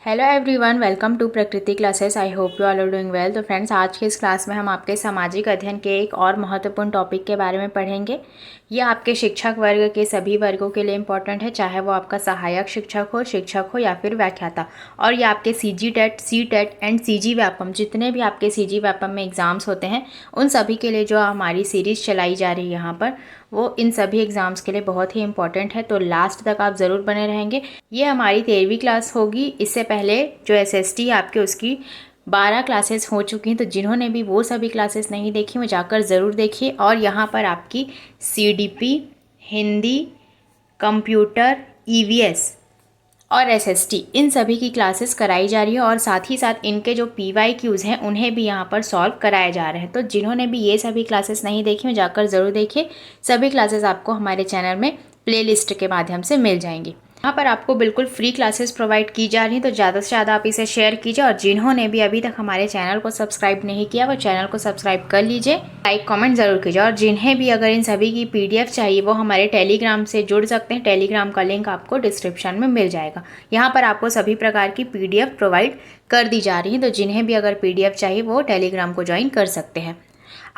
Hello everyone, welcome to Prakriti classes. I hope you all are doing well. तो friends, आज के इस class में हम आपके सामाजिक अध्ययन के एक और महत्वपूर्ण टॉपिक के बारे में पढ़ेंगे। ये आपके शिक्षक वर्ग के सभी वर्गों के लिए इम्पॉर्टेंट है, चाहे वो आपका सहायक शिक्षक हो या फिर व्याख्याता। और ये आपके CG TET, C TET and CG Vyapam, जितने भी आपके सीजी व्यापम में एग्ज़ाम्स होते हैं, उन सभी के लिए जो हमारी सीरीज़ चलाई जा रही है यहाँ पर, वो इन सभी एग्ज़ाम्स के लिए बहुत ही इंपॉर्टेंट है। तो लास्ट तक आप ज़रूर बने रहेंगे। ये हमारी 13वीं क्लास होगी। इससे पहले जो एसएसटी आपके, उसकी 12 क्लासेस हो चुकी हैं। तो जिन्होंने भी वो सभी क्लासेस नहीं देखी, वो जाकर ज़रूर देखिए। और यहाँ पर आपकी सीडीपी, हिंदी, कंप्यूटर, ईवीएस और एसएसटी, इन सभी की क्लासेस कराई जा रही है। और साथ ही साथ इनके जो पीवाईक्यूज़ हैं, उन्हें भी यहाँ पर सॉल्व कराए जा रहे हैं। तो जिन्होंने भी ये सभी क्लासेस नहीं देखी, वो जाकर ज़रूर देखिए। सभी क्लासेस आपको हमारे चैनल में प्लेलिस्ट के माध्यम से मिल जाएंगी। यहाँ पर आपको बिल्कुल फ्री क्लासेस प्रोवाइड की जा रही हैं। तो ज़्यादा से ज़्यादा आप इसे शेयर कीजिए। और जिन्होंने भी अभी तक हमारे चैनल को सब्सक्राइब नहीं किया, वो चैनल को सब्सक्राइब कर लीजिए, लाइक कमेंट ज़रूर कीजिए। और जिन्हें भी अगर इन सभी की पीडीएफ चाहिए, वो हमारे टेलीग्राम से जुड़ सकते हैं। टेलीग्राम का लिंक आपको डिस्क्रिप्शन में मिल जाएगा। यहाँ पर आपको सभी प्रकार की पीडीएफ प्रोवाइड कर दी जा रही है। तो जिन्हें भी अगर पीडीएफ चाहिए, वो टेलीग्राम को ज्वाइन कर सकते हैं।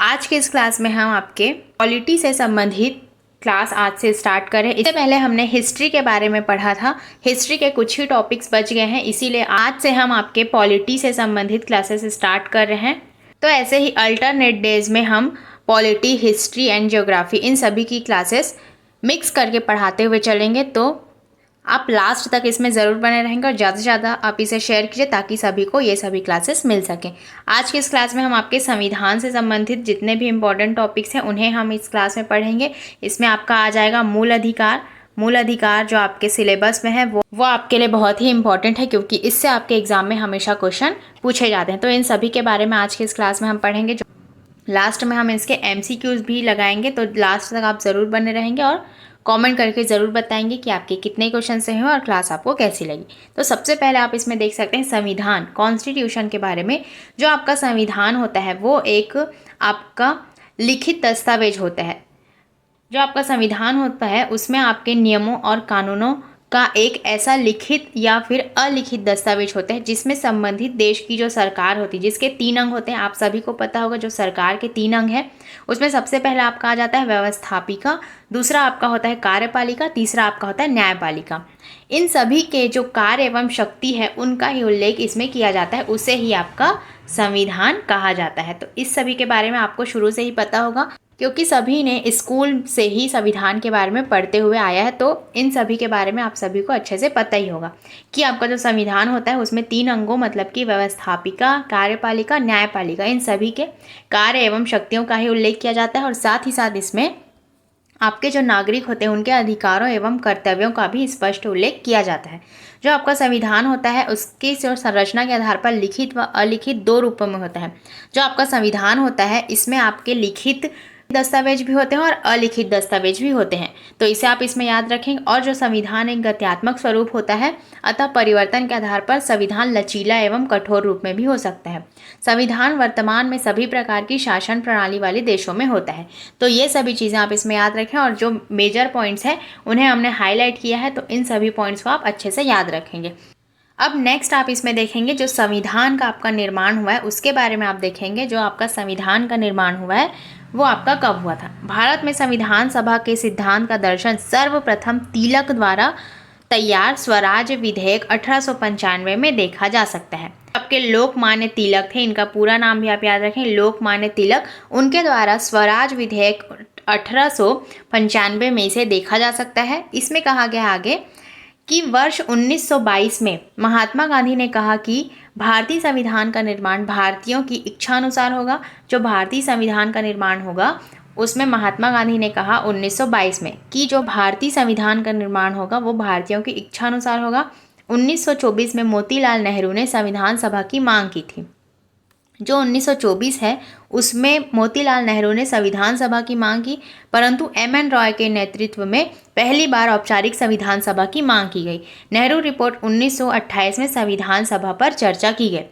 आज के इस क्लास में हम आपके पॉलिटी से संबंधित क्लास आज से स्टार्ट करें। इससे पहले हमने हिस्ट्री के बारे में पढ़ा था। हिस्ट्री के कुछ ही टॉपिक्स बच गए हैं, इसीलिए आज से हम आपके पॉलिटी से संबंधित क्लासेस स्टार्ट कर रहे हैं। तो ऐसे ही अल्टरनेट डेज में हम पॉलिटी, हिस्ट्री एंड ज्योग्राफी, इन सभी की क्लासेस मिक्स करके पढ़ाते हुए चलेंगे। तो आप लास्ट तक इसमें ज़रूर बने रहेंगे और ज़्यादा से ज़्यादा आप इसे शेयर कीजिए, ताकि सभी को ये सभी क्लासेस मिल सकें। आज की इस क्लास में हम आपके संविधान से संबंधित जितने भी इम्पोर्टेंट टॉपिक्स हैं, उन्हें हम इस क्लास में पढ़ेंगे। इसमें आपका आ जाएगा मूल अधिकार। मूल अधिकार जो आपके सिलेबस में है, वो आपके लिए बहुत ही इंपॉर्टेंट है, क्योंकि इससे आपके एग्जाम में हमेशा क्वेश्चन पूछे जाते हैं। तो इन सभी के बारे में आज की इस क्लास में हम पढ़ेंगे। जो लास्ट में हम इसके एमसीक्यूज भी लगाएंगे। तो लास्ट तक आप ज़रूर बने रहेंगे और कमेंट करके ज़रूर बताएंगे कि आपके कितने क्वेश्चन से हैं और क्लास आपको कैसी लगी। तो सबसे पहले आप इसमें देख सकते हैं संविधान, कॉन्स्टिट्यूशन के बारे में। जो आपका संविधान होता है, वो एक आपका लिखित दस्तावेज होता है। जो आपका संविधान होता है, उसमें आपके नियमों और कानूनों का एक ऐसा लिखित या फिर अलिखित दस्तावेज होता है, जिसमें संबंधित देश की जो सरकार होती है, जिसके 3 अंग होते हैं। आप सभी को पता होगा जो सरकार के 3 अंग हैं, उसमें सबसे पहला आपका आ जाता है व्यवस्थापिका, दूसरा आपका होता है कार्यपालिका, तीसरा आपका होता है न्यायपालिका। इन सभी के जो कार्य एवं शक्ति है, उनका ही उल्लेख इसमें किया जाता है। उसे ही आपका संविधान कहा जाता है। तो इस सभी के बारे में आपको शुरू से ही पता होगा, क्योंकि सभी ने स्कूल से ही संविधान के बारे में पढ़ते हुए आया है। तो इन सभी के बारे में आप सभी को अच्छे से पता ही होगा कि आपका जो संविधान होता है, उसमें 3 अंगों, मतलब कि व्यवस्थापिका, कार्यपालिका, न्यायपालिका, इन सभी के कार्य एवं शक्तियों का ही उल्लेख किया जाता है। और साथ ही साथ इसमें आपके जो नागरिक होते हैं, उनके अधिकारों एवं कर्तव्यों का भी स्पष्ट उल्लेख किया जाता है। जो आपका संविधान होता है, उसकी जो संरचना के आधार पर लिखित व अलिखित 2 रूपों में होता है। जो आपका संविधान होता है, इसमें आपके लिखित दस्तावेज भी होते हैं और अलिखित दस्तावेज भी होते हैं। तो इसे आप इसमें याद रखेंगे। और जो संविधान एक गत्यात्मक स्वरूप होता है, अतः परिवर्तन के आधार पर संविधान लचीला एवं कठोर रूप में भी हो सकता है। संविधान वर्तमान में सभी प्रकार की शासन प्रणाली वाले देशों में होता है। तो ये सभी चीज़ें आप इसमें याद रखें। और जो मेजर पॉइंट्स हैं, उन्हें हमने हाईलाइट किया है। तो इन सभी पॉइंट्स को आप अच्छे से याद रखेंगे। अब नेक्स्ट आप इसमें देखेंगे जो संविधान का आपका निर्माण हुआ है, उसके बारे में आप देखेंगे। जो आपका संविधान का निर्माण हुआ है, वो आपका कब हुआ था। भारत में संविधान सभा के सिद्धांत का दर्शन सर्वप्रथम तिलक द्वारा तैयार स्वराज विधेयक 1895 में देखा जा सकता है। आपके लोकमान्य तिलक थे, इनका पूरा नाम भी आप याद रखें, लोकमान्य तिलक। उनके द्वारा स्वराज विधेयक 1895 में इसे देखा जा सकता है। इसमें कहा गया आगे कि वर्ष 1922 में महात्मा गांधी ने कहा कि भारतीय संविधान का निर्माण भारतीयों की इच्छा अनुसार होगा। जो भारतीय संविधान का निर्माण होगा, उसमें महात्मा गांधी ने कहा 1922 में कि जो भारतीय संविधान का निर्माण होगा, वो भारतीयों की इच्छा अनुसार होगा। 1924 में मोतीलाल नेहरू ने संविधान सभा की मांग की थी। जो 1924 है, उसमें मोतीलाल नेहरू ने संविधान सभा की मांग की, परंतु एम.एन. रॉय के नेतृत्व में पहली बार औपचारिक संविधान सभा की मांग की गई। नेहरू रिपोर्ट 1928 में संविधान सभा पर चर्चा की गई।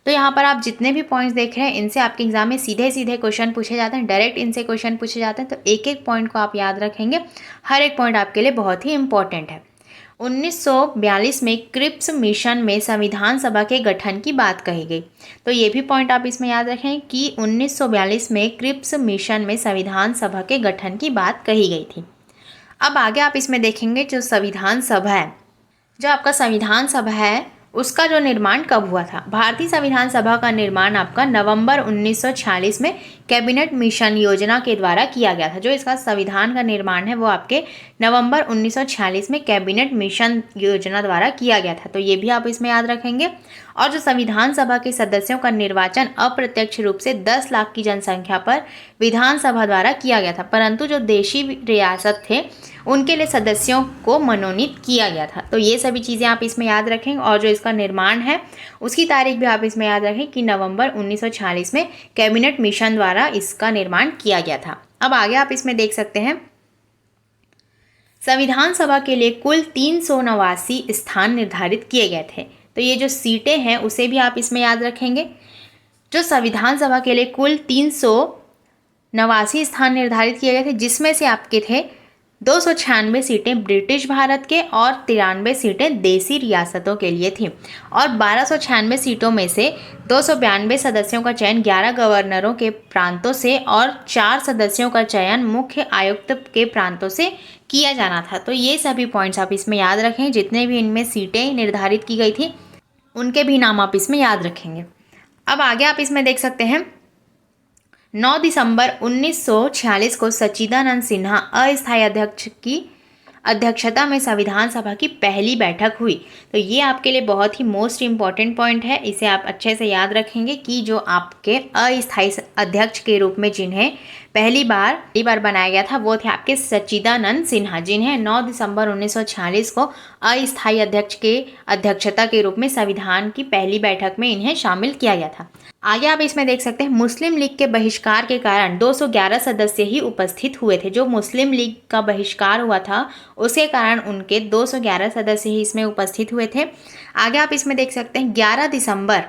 तो यहाँ पर आप जितने भी पॉइंट्स देख रहे हैं, इनसे आपके एग्जाम में सीधे सीधे क्वेश्चन पूछे जाते हैं, डायरेक्ट इनसे क्वेश्चन पूछे जाते हैं। तो एक एक पॉइंट को आप याद रखेंगे। हर एक पॉइंट आपके लिए बहुत ही इंपॉर्टेंट है। 1942 में क्रिप्स मिशन में संविधान सभा के गठन की बात कही गई। तो ये भी पॉइंट आप इसमें याद रखें कि 1942 में क्रिप्स मिशन में संविधान सभा के गठन की बात कही गई थी। अब आगे आप इसमें देखेंगे जो संविधान सभा है, जो आपका संविधान सभा है उसका जो निर्माण कब हुआ था। भारतीय संविधान सभा का निर्माण आपका नवंबर 1946 में कैबिनेट मिशन योजना के द्वारा किया गया था। जो इसका संविधान का निर्माण है वो आपके नवंबर 1946 में कैबिनेट मिशन योजना द्वारा किया गया था। तो ये भी आप इसमें याद रखेंगे। और जो संविधान सभा के सदस्यों का निर्वाचन अप्रत्यक्ष रूप से 10 लाख की जनसंख्या पर विधानसभा द्वारा किया गया था, परंतु जो देशी रियासत थे उनके लिए सदस्यों को मनोनीत किया गया था। तो ये सभी चीज़ें आप इसमें याद रखें। और जो इसका निर्माण है उसकी तारीख भी आप इसमें याद रखें कि नवंबर 1946 में कैबिनेट मिशन द्वारा इसका निर्माण किया गया था। अब आगे आप इसमें देख सकते हैं संविधान सभा के लिए कुल 389 स्थान निर्धारित किए गए थे। तो ये जो सीटें हैं उसे भी आप इसमें याद रखेंगे। जो संविधान सभा के लिए कुल 389 स्थान निर्धारित किए गए थे, जिसमें से आपके थे 296 सीटें ब्रिटिश भारत के और 93 सीटें देसी रियासतों के लिए थी। और 1296 सीटों में से 292 सदस्यों का चयन 11 गवर्नरों के प्रांतों से और 4 सदस्यों का चयन मुख्य आयुक्त के प्रांतों से किया जाना था। तो ये सभी पॉइंट्स आप इसमें याद रखें। जितने भी इनमें सीटें निर्धारित की गई थी उनके भी नाम आप इसमें याद रखेंगे। अब आगे आप इसमें देख सकते हैं 9 दिसंबर 1946 को सच्चिदानंद सिन्हा अस्थायी अध्यक्ष की अध्यक्षता में संविधान सभा की पहली बैठक हुई। तो ये आपके लिए बहुत ही मोस्ट इम्पॉर्टेंट पॉइंट है, इसे आप अच्छे से याद रखेंगे कि जो आपके अस्थायी अध्यक्ष के रूप में जिन्हें पहली बार बनाया गया था वो थे आपके सच्चिदानंद सिन्हा, जिन्हें 9 दिसंबर 1946 को अस्थायी अध्यक्ष के अध्यक्षता के रूप में संविधान की पहली बैठक में इन्हें शामिल किया गया था। आगे आप इसमें देख सकते हैं मुस्लिम लीग के बहिष्कार के कारण 211 सदस्य ही उपस्थित हुए थे। जो मुस्लिम लीग का बहिष्कार हुआ था उसके कारण उनके 211 सदस्य ही इसमें उपस्थित हुए थे। आगे आप इसमें देख सकते हैं 11 दिसंबर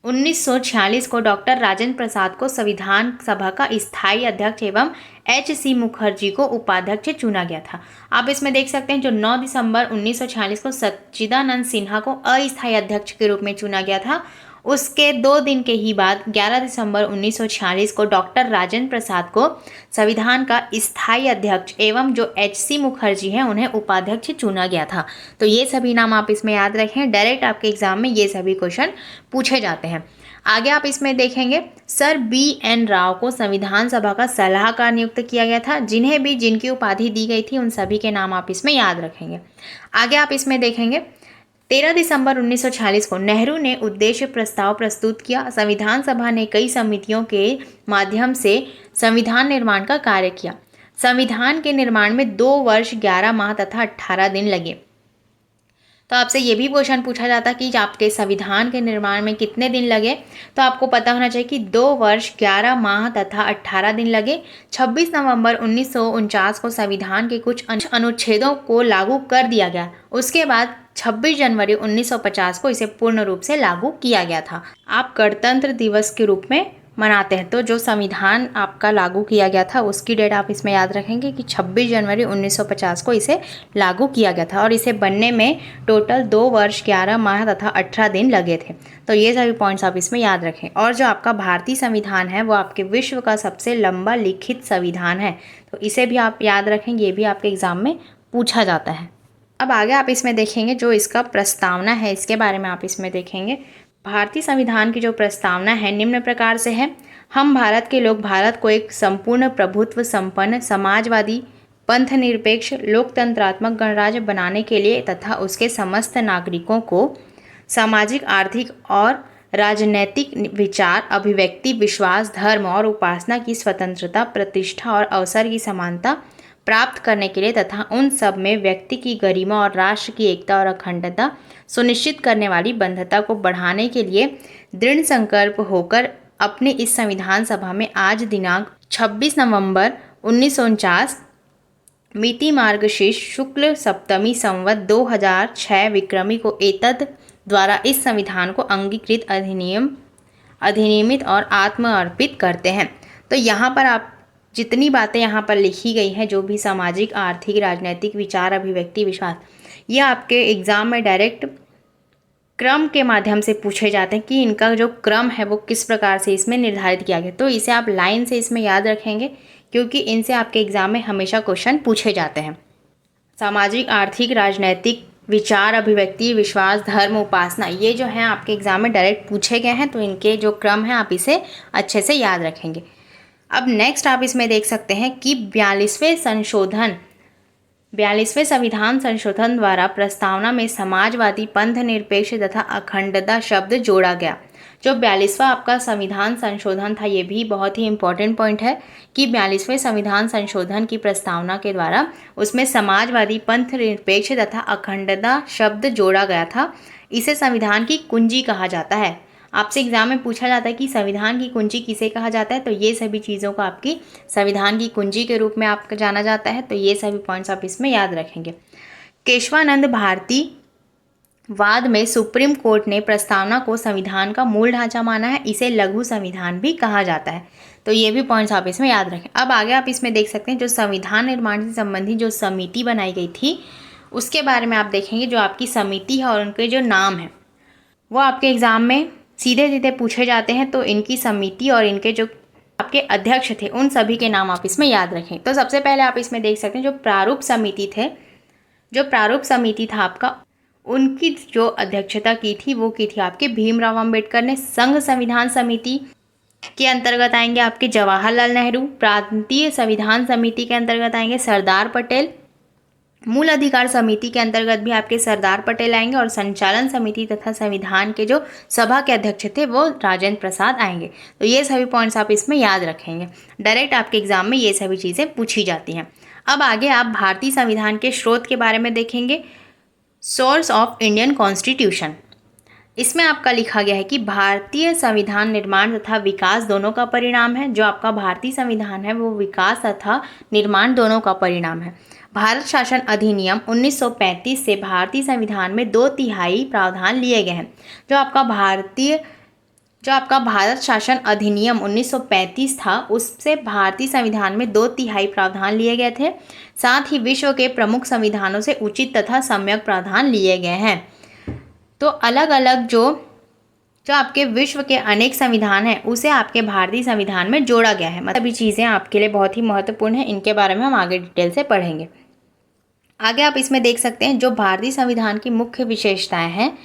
1946 को डॉक्टर राजेंद्र प्रसाद को संविधान सभा का स्थायी अध्यक्ष एवं H.C. मुखर्जी को उपाध्यक्ष चुना गया था। आप इसमें देख सकते हैं जो 9 दिसंबर 1946 को सच्चिदानंद सिन्हा को अस्थायी अध्यक्ष के रूप में चुना गया था, उसके 2 दिन के ही बाद 11 दिसंबर 1946 को डॉक्टर राजेंद्र प्रसाद को संविधान का स्थायी अध्यक्ष एवं जो H.C. मुखर्जी हैं उन्हें उपाध्यक्ष चुना गया था। तो ये सभी नाम आप इसमें याद रखें, डायरेक्ट आपके एग्जाम में ये सभी क्वेश्चन पूछे जाते हैं। आगे आप इसमें देखेंगे सर B.N. राव को संविधान सभा का सलाहकार नियुक्त किया गया था। जिन्हें भी जिनकी उपाधि दी गई थी उन सभी के नाम आप इसमें याद रखेंगे। आगे आप इसमें देखेंगे 13 दिसंबर 1946 को नेहरू ने उद्देश्य प्रस्ताव प्रस्तुत किया। संविधान सभा ने कई समितियों के माध्यम से संविधान निर्माण का कार्य किया। संविधान के निर्माण में 2 वर्ष 11 माह तथा 18 दिन लगे। तो आपसे ये भी क्वेश्चन पूछा जाता कि आपके संविधान के निर्माण में कितने दिन लगे, तो आपको पता होना चाहिए कि 2 वर्ष 11 माह तथा 18 दिन लगे। 26 नवंबर 1949 को संविधान के कुछ अनुच्छेदों को लागू कर दिया गया। उसके बाद 26 जनवरी 1950 को इसे पूर्ण रूप से लागू किया गया था। आप गणतंत्र दिवस के रूप में मनाते हैं। तो जो संविधान आपका लागू किया गया था उसकी डेट आप इसमें याद रखेंगे कि 26 जनवरी 1950 को इसे लागू किया गया था और इसे बनने में टोटल 2 वर्ष 11 माह तथा 18 दिन लगे थे। तो ये सभी पॉइंट्स आप इसमें याद रखें। और जो आपका भारतीय संविधान है वो आपके विश्व का सबसे लंबा लिखित संविधान है, तो इसे भी आप याद रखें, ये भी आपके एग्जाम में पूछा जाता है। अब आगे आप इसमें देखेंगे जो इसका प्रस्तावना है इसके बारे में आप इसमें देखेंगे। भारतीय संविधान की जो प्रस्तावना है निम्न प्रकार से है। हम भारत के लोग भारत को एक संपूर्ण प्रभुत्व संपन्न समाजवादी पंथ निरपेक्ष लोकतंत्रात्मक गणराज्य बनाने के लिए तथा उसके समस्त नागरिकों को सामाजिक आर्थिक और राजनैतिक विचार अभिव्यक्ति विश्वास धर्म और उपासना की स्वतंत्रता प्रतिष्ठा और अवसर की समानता प्राप्त करने के लिए तथा उन सब में व्यक्ति की गरिमा और राष्ट्र की एकता और अखंडता सुनिश्चित करने वाली बंधुता को बढ़ाने के लिए दृढ़ संकल्प होकर अपने इस संविधान सभा में आज दिनांक 26 नवंबर 1949 मिति मार्गशीर्ष शुक्ल सप्तमी संवत 2006 विक्रमी को एतद द्वारा इस संविधान को अंगीकृत अधिनियमित और आत्मर्पित करते हैं। तो यहाँ पर आप जितनी बातें यहाँ पर लिखी गई हैं, जो भी सामाजिक, आर्थिक, राजनैतिक, विचार, अभिव्यक्ति, विश्वास, ये आपके एग्ज़ाम में डायरेक्ट क्रम के माध्यम से पूछे जाते हैं कि इनका जो क्रम है वो किस प्रकार से इसमें निर्धारित किया गया। तो इसे आप लाइन से इसमें याद रखेंगे, क्योंकि इनसे आपके एग्ज़ाम में हमेशा क्वेश्चन पूछे जाते हैं। सामाजिक, आर्थिक, राजनैतिक, विचार, अभिव्यक्ति, विश्वास, धर्म, उपासना, ये जो हैं आपके एग्ज़ाम में डायरेक्ट पूछे गए हैं। तो इनके जो क्रम है आप इसे अच्छे से याद रखेंगे। अब नेक्स्ट आप इसमें देख सकते हैं कि 42वें संविधान संशोधन द्वारा प्रस्तावना में समाजवादी, पंथ निरपेक्ष तथा अखंडता शब्द जोड़ा गया। जो 42वां आपका संविधान संशोधन था, ये भी बहुत ही इम्पोर्टेंट पॉइंट है कि 42वें संविधान संशोधन की प्रस्तावना के द्वारा उसमें समाजवादी, पंथ निरपेक्ष तथा अखंडता शब्द जोड़ा गया था। इसे संविधान की कुंजी कहा जाता है। आपसे एग्जाम में पूछा जाता है कि संविधान की कुंजी किसे कहा जाता है, तो ये सभी चीज़ों को आपकी संविधान की कुंजी के रूप में आपको जाना जाता है। तो ये सभी पॉइंट्स आप इसमें याद रखेंगे। केशवानंद भारती वाद में सुप्रीम कोर्ट ने प्रस्तावना को संविधान का मूल ढांचा माना है। इसे लघु संविधान भी कहा जाता है। तो ये भी पॉइंट्स आप इसमें याद रखें। अब आगे आप इसमें देख सकते हैं जो संविधान निर्माण से संबंधित जो समिति बनाई गई थी उसके बारे में आप देखेंगे। जो आपकी समिति है और उनके जो नाम है वो आपके एग्ज़ाम में सीधे सीधे पूछे जाते हैं। तो इनकी समिति और इनके जो आपके अध्यक्ष थे उन सभी के नाम आप इसमें याद रखें। तो सबसे पहले आप इसमें देख सकते हैं जो प्रारूप समिति था आपका, उनकी जो अध्यक्षता की थी वो की थी आपके भीमराव अंबेडकर ने। संघ संविधान समिति के अंतर्गत आएंगे आपके जवाहरलाल नेहरू। प्रांतीय संविधान समिति के अंतर्गत आएंगे सरदार पटेल। मूल अधिकार समिति के अंतर्गत भी आपके सरदार पटेल आएंगे। और संचालन समिति तथा संविधान के जो सभा के अध्यक्ष थे वो राजेंद्र प्रसाद आएंगे। तो ये सभी पॉइंट्स आप इसमें याद रखेंगे। डायरेक्ट आपके एग्जाम में ये सभी चीज़ें पूछी जाती हैं। अब आगे आप भारतीय संविधान के स्रोत के बारे में देखेंगे। सोर्स ऑफ इंडियन कॉन्स्टिट्यूशन, इसमें आपका लिखा गया है कि भारतीय संविधान निर्माण तथा विकास दोनों का परिणाम है। जो आपका भारतीय संविधान है वो विकास तथा निर्माण दोनों का परिणाम है। भारत शासन अधिनियम 1935 से भारतीय संविधान में 2/3 प्रावधान लिए गए हैं। जो आपका भारत शासन अधिनियम 1935 था उससे भारतीय संविधान में 2/3 प्रावधान लिए गए थे। साथ ही विश्व के प्रमुख संविधानों से उचित तथा सम्यक प्रावधान लिए गए हैं। तो अलग अलग जो आपके विश्व के अनेक संविधान हैं उसे आपके भारतीय संविधान में जोड़ा गया है। मतलब ये चीज़ें आपके लिए बहुत ही महत्वपूर्ण हैं। इनके बारे में हम आगे डिटेल से पढ़ेंगे। आगे आप इसमें देख सकते हैं जो भारतीय संविधान की मुख्य विशेषताएं हैं,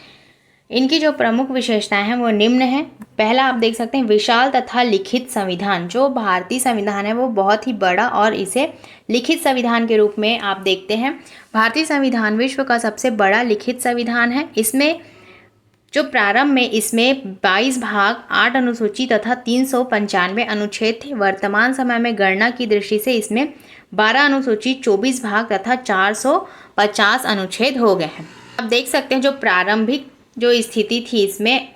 इनकी जो प्रमुख विशेषताएं हैं वो निम्न हैं। पहला आप देख सकते हैं विशाल तथा लिखित संविधान। जो भारतीय संविधान है वो बहुत ही बड़ा और इसे लिखित संविधान के रूप में आप देखते हैं। भारतीय संविधान विश्व का सबसे बड़ा लिखित संविधान है। इसमें जो प्रारंभ में इसमें 22 भाग, 8 अनुसूची तथा 395 अनुच्छेद थे। वर्तमान समय में गणना की दृष्टि से इसमें 12 अनुसूची, 24 भाग तथा 450 अनुच्छेद हो गए हैं। आप देख सकते हैं जो प्रारंभिक जो स्थिति थी इसमें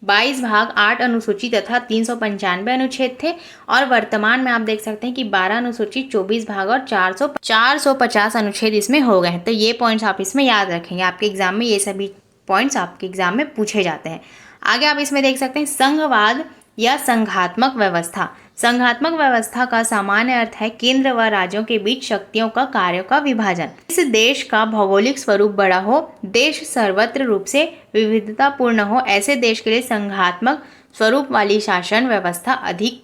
22 भाग, 8 अनुसूची तथा 395 अनुच्छेद थे। और वर्तमान में आप देख सकते हैं कि 12 अनुसूची, 24 भाग और 450 अनुच्छेद इसमें हो गए हैं। तो ये पॉइंट्स आप इसमें याद रखेंगे। आपके एग्जाम में ये सभी पॉइंट्स आपके एग्जाम में पूछे जाते हैं। आगे आप इसमें देख सकते हैं संघवाद या संघात्मक व्यवस्था। संघात्मक व्यवस्था का सामान्य अर्थ है केंद्र व राज्यों के बीच शक्तियों का, कार्यों का विभाजन। इस देश का भौगोलिक स्वरूप बड़ा हो, देश सर्वत्र रूप से विविधतापूर्ण हो, ऐसे देश के लिए संघात्मक स्वरूप वाली शासन व्यवस्था अधिक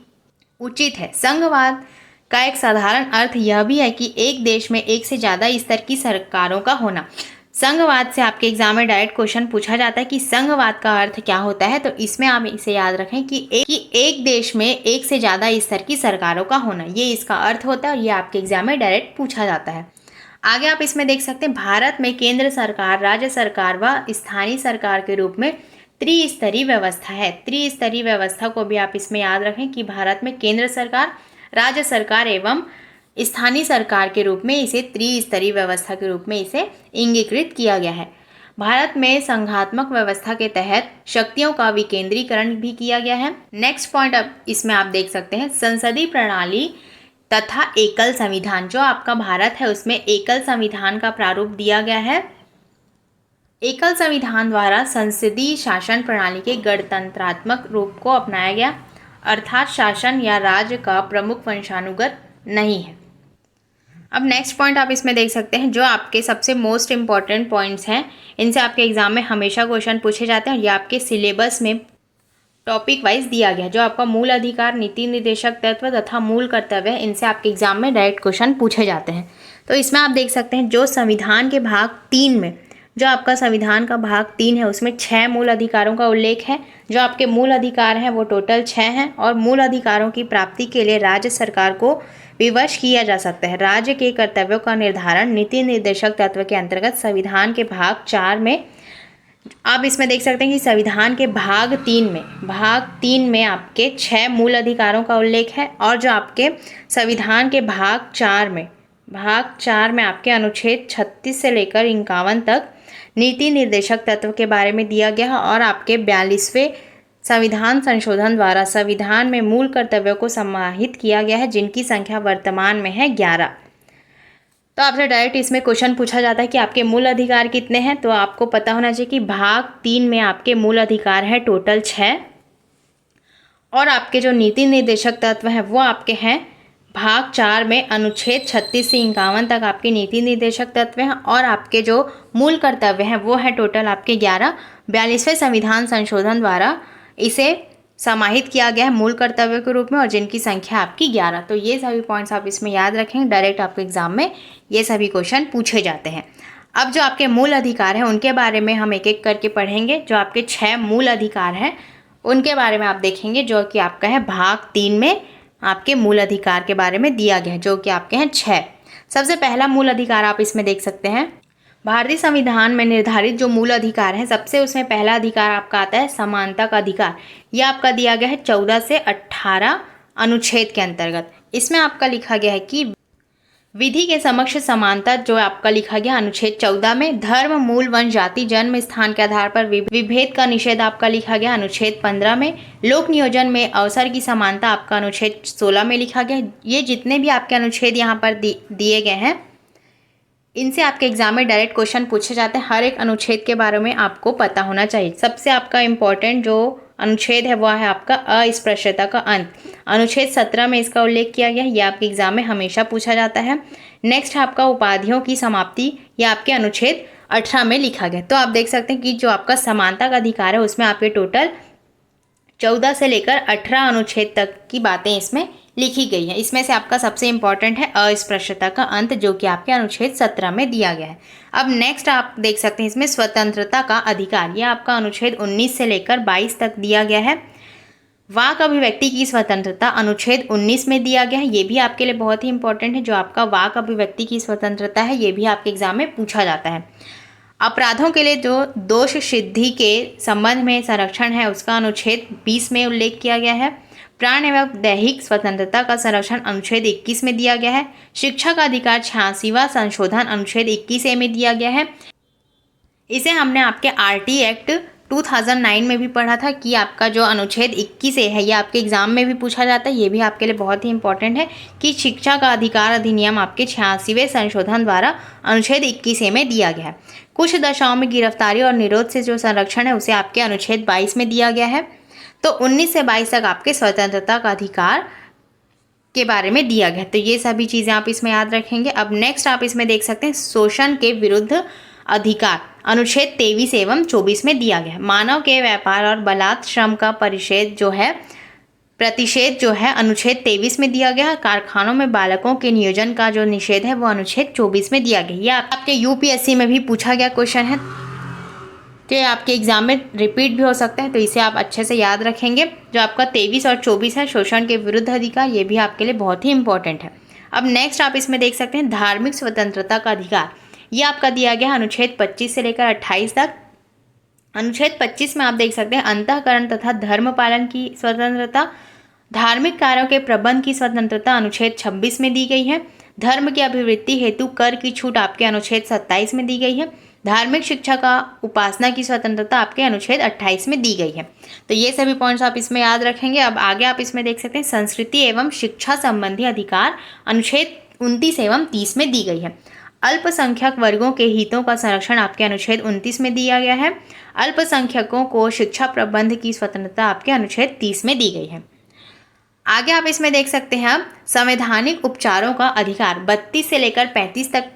उचित है। संघवाद का एक साधारण अर्थ यह भी है कि एक देश में एक से ज़्यादा स्तर की सरकारों का होना। संघवाद से आपके एग्जाम में डायरेक्ट क्वेश्चन पूछा जाता है कि संघवाद का अर्थ क्या होता है। तो इसमें आप इसे याद रखें कि एक देश में एक से ज़्यादा स्तर की सरकारों का होना, ये इसका अर्थ होता है और ये आपके एग्जाम में डायरेक्ट पूछा जाता है। आगे आप इसमें देख सकते हैं भारत में केंद्र सरकार, राज्य सरकार व स्थानीय सरकार के रूप में त्रिस्तरीय व्यवस्था है। त्रिस्तरीय व्यवस्था को भी आप इसमें याद रखें कि भारत में केंद्र सरकार, राज्य सरकार एवं स्थानीय सरकार के रूप में इसे त्रिस्तरीय व्यवस्था के रूप में इसे इंगीकृत किया गया है। भारत में संघात्मक व्यवस्था के तहत शक्तियों का विकेंद्रीकरण भी किया गया है। नेक्स्ट पॉइंट अब इसमें आप देख सकते हैं संसदीय प्रणाली तथा एकल संविधान। जो आपका भारत है उसमें एकल संविधान का प्रारूप दिया गया है। एकल संविधान द्वारा संसदीय शासन प्रणाली के गणतंत्रात्मक रूप को अपनाया गया, अर्थात शासन या राज्य का प्रमुख वंशानुगत नहीं है। अब नेक्स्ट पॉइंट आप इसमें देख सकते हैं, जो आपके सबसे मोस्ट इम्पॉर्टेंट पॉइंट्स हैं, इनसे आपके एग्जाम में हमेशा क्वेश्चन पूछे जाते हैं और ये आपके सिलेबस में टॉपिक वाइज दिया गया है। जो आपका मूल अधिकार, नीति निर्देशक तत्व तथा मूल कर्तव्य, इनसे आपके एग्जाम में डायरेक्ट क्वेश्चन पूछे जाते हैं। तो इसमें आप देख सकते हैं, जो संविधान के भाग 3 में, जो आपका संविधान का भाग 3 है, उसमें 6 मूल अधिकारों का उल्लेख है। जो आपके मूल अधिकार हैं वो टोटल 6 हैं और मूल अधिकारों की प्राप्ति के लिए राज्य सरकार को विवश किया जा सकता है। राज्य के कर्तव्यों का निर्धारण नीति निर्देशक तत्व के अंतर्गत संविधान के भाग 4 में, आप इसमें देख सकते हैं कि संविधान के भाग 3 में आपके 6 मूल अधिकारों का उल्लेख है और जो आपके संविधान के भाग 4 में आपके अनुच्छेद 36 से लेकर 51 तक नीति निर्देशक तत्व के बारे में दिया गया है और आपके 42वें संविधान संशोधन द्वारा संविधान में मूल कर्तव्यों को समाहित किया गया है, जिनकी संख्या वर्तमान में है 11। तो आपसे डायरेक्ट इसमें क्वेश्चन पूछा जाता है कि आपके मूल अधिकार कितने हैं। तो आपको पता होना चाहिए कि भाग 3 में आपके मूल अधिकार है टोटल 6 और आपके जो नीति निर्देशक तत्व हैं वो आपके हैं भाग 4 में अनुच्छेद 36 से 51 तक आपके नीति निर्देशक तत्व हैं और आपके जो मूल कर्तव्य हैं वो है टोटल आपके 11। 42वें संविधान संशोधन द्वारा इसे समाहित किया गया है मूल कर्तव्य के रूप में और जिनकी संख्या आपकी 11। तो ये सभी पॉइंट्स आप इसमें याद रखेंगे, डायरेक्ट आपके एग्जाम में ये सभी क्वेश्चन पूछे जाते हैं। अब जो आपके मूल अधिकार हैं उनके बारे में हम एक एक करके पढ़ेंगे। जो आपके 6 मूल अधिकार हैं उनके बारे में आप देखेंगे, जो कि आपका है भाग 3 में आपके मूल अधिकार के बारे में दिया गया है, जो कि आपके हैं 6। सबसे पहला मूल अधिकार आप इसमें देख सकते हैं, भारतीय संविधान में निर्धारित जो मूल अधिकार हैं, सबसे उसमें पहला अधिकार आपका आता है समानता का अधिकार। यह आपका दिया गया है 14 से 18 अनुच्छेद के अंतर्गत। इसमें आपका लिखा गया है कि विधि के समक्ष समानता, जो आपका लिखा गया अनुच्छेद 14 में। धर्म, मूल, वंश, जाति, जन्म स्थान के आधार पर विभेद का निषेध आपका लिखा गया अनुच्छेद 15 में। लोक नियोजन में अवसर की समानता आपका अनुच्छेद 16 में लिखा गया। ये जितने भी आपके अनुच्छेद यहाँ पर दिए गए हैं, इनसे आपके एग्जाम में डायरेक्ट क्वेश्चन पूछे जाते हैं। हर एक अनुच्छेद के बारे में आपको पता होना चाहिए। सबसे आपका इम्पॉर्टेंट जो अनुच्छेद है वह है आपका अस्पृश्यता का अंत। अनुच्छेद 17 में इसका उल्लेख किया गया है, यह आपके एग्जाम में हमेशा पूछा जाता है। नेक्स्ट आपका उपाधियों की समाप्ति, यह आपके अनुच्छेद 18 में लिखा गया। तो आप देख सकते हैं कि जो आपका समानता का अधिकार है उसमें आपके टोटल 14 से लेकर 18 अनुच्छेद तक की बातें इसमें लिखी गई है। इसमें से आपका सबसे इम्पॉर्टेंट है अस्पृश्यता का अंत, जो कि आपके अनुच्छेद 17 में दिया गया है। अब नेक्स्ट आप देख सकते हैं इसमें स्वतंत्रता का अधिकार, यह आपका अनुच्छेद 19 से लेकर 22 तक दिया गया है। वाक अभिव्यक्ति की स्वतंत्रता अनुच्छेद 19 में दिया गया है, ये भी आपके लिए बहुत ही इंपॉर्टेंट है। जो आपका वाक अभिव्यक्ति की स्वतंत्रता है ये भी आपके एग्जाम में पूछा जाता है। अपराधों के लिए जो दोष सिद्धि के संबंध में संरक्षण है उसका अनुच्छेद 20 में उल्लेख किया गया है। प्राण एवं दैहिक स्वतंत्रता का संरक्षण अनुच्छेद 21 में दिया गया है। शिक्षा का अधिकार 86वां संशोधन अनुच्छेद 21A में दिया गया है। इसे हमने आपके RT एक्ट 2009 में भी पढ़ा था कि आपका जो अनुच्छेद 21A है ये आपके एग्जाम में भी पूछा जाता है। ये भी आपके लिए बहुत ही इंपॉर्टेंट है कि शिक्षा का अधिकार अधिनियम आपके 86वें संशोधन द्वारा अनुच्छेद 21A में दिया गया है। कुछ दशाओं में गिरफ्तारी और निरोध से जो संरक्षण है उसे आपके अनुच्छेद 22 में दिया गया है। तो 19 से 22 तक आपके स्वतंत्रता का अधिकार के बारे में दिया गया। तो ये सभी चीज़ें आप इसमें याद रखेंगे। अब नेक्स्ट आप इसमें देख सकते हैं शोषण के विरुद्ध अधिकार अनुच्छेद 23 एवं 24 में दिया गया है। मानव के व्यापार और बलात् श्रम का प्रतिषेध जो है अनुच्छेद 23 में दिया गया है। कारखानों में बालकों के नियोजन का जो निषेध है वो अनुच्छेद 24 में दिया गया। यह आपके UPSC में भी पूछा गया क्वेश्चन है, कि आपके एग्जाम में रिपीट भी हो सकता है, तो इसे आप अच्छे से याद रखेंगे। जो आपका 23 और 24 है शोषण के विरुद्ध अधिकार, ये भी आपके लिए बहुत ही इंपॉर्टेंट है। अब नेक्स्ट आप इसमें देख सकते हैं धार्मिक स्वतंत्रता का अधिकार, ये आपका दिया गया है अनुच्छेद 25 से लेकर 28 तक। अनुच्छेद 25 में आप देख सकते हैं अंतःकरण तथा धर्म पालन की स्वतंत्रता। धार्मिक कार्यों के प्रबंध की स्वतंत्रता अनुच्छेद 26 में दी गई है। धर्म की अभिवृद्धि हेतु कर की छूट आपके अनुच्छेद 27 में दी गई है। धार्मिक शिक्षा का उपासना की स्वतंत्रता आपके अनुच्छेद 28 में दी गई है। तो ये सभी पॉइंट्स आप इसमें याद रखेंगे। अब आगे आप इसमें देख सकते हैं संस्कृति एवं शिक्षा संबंधी अधिकार अनुच्छेद 29 एवं 30 में दी गई है। अल्पसंख्यक वर्गों के हितों का संरक्षण आपके अनुच्छेद 29 में दिया गया है। अल्पसंख्यकों को शिक्षा प्रबंध की स्वतंत्रता आपके अनुच्छेद 30 में दी गई है। आगे आप इसमें देख सकते हैं अब संवैधानिक उपचारों का अधिकार 32 से लेकर 35 तक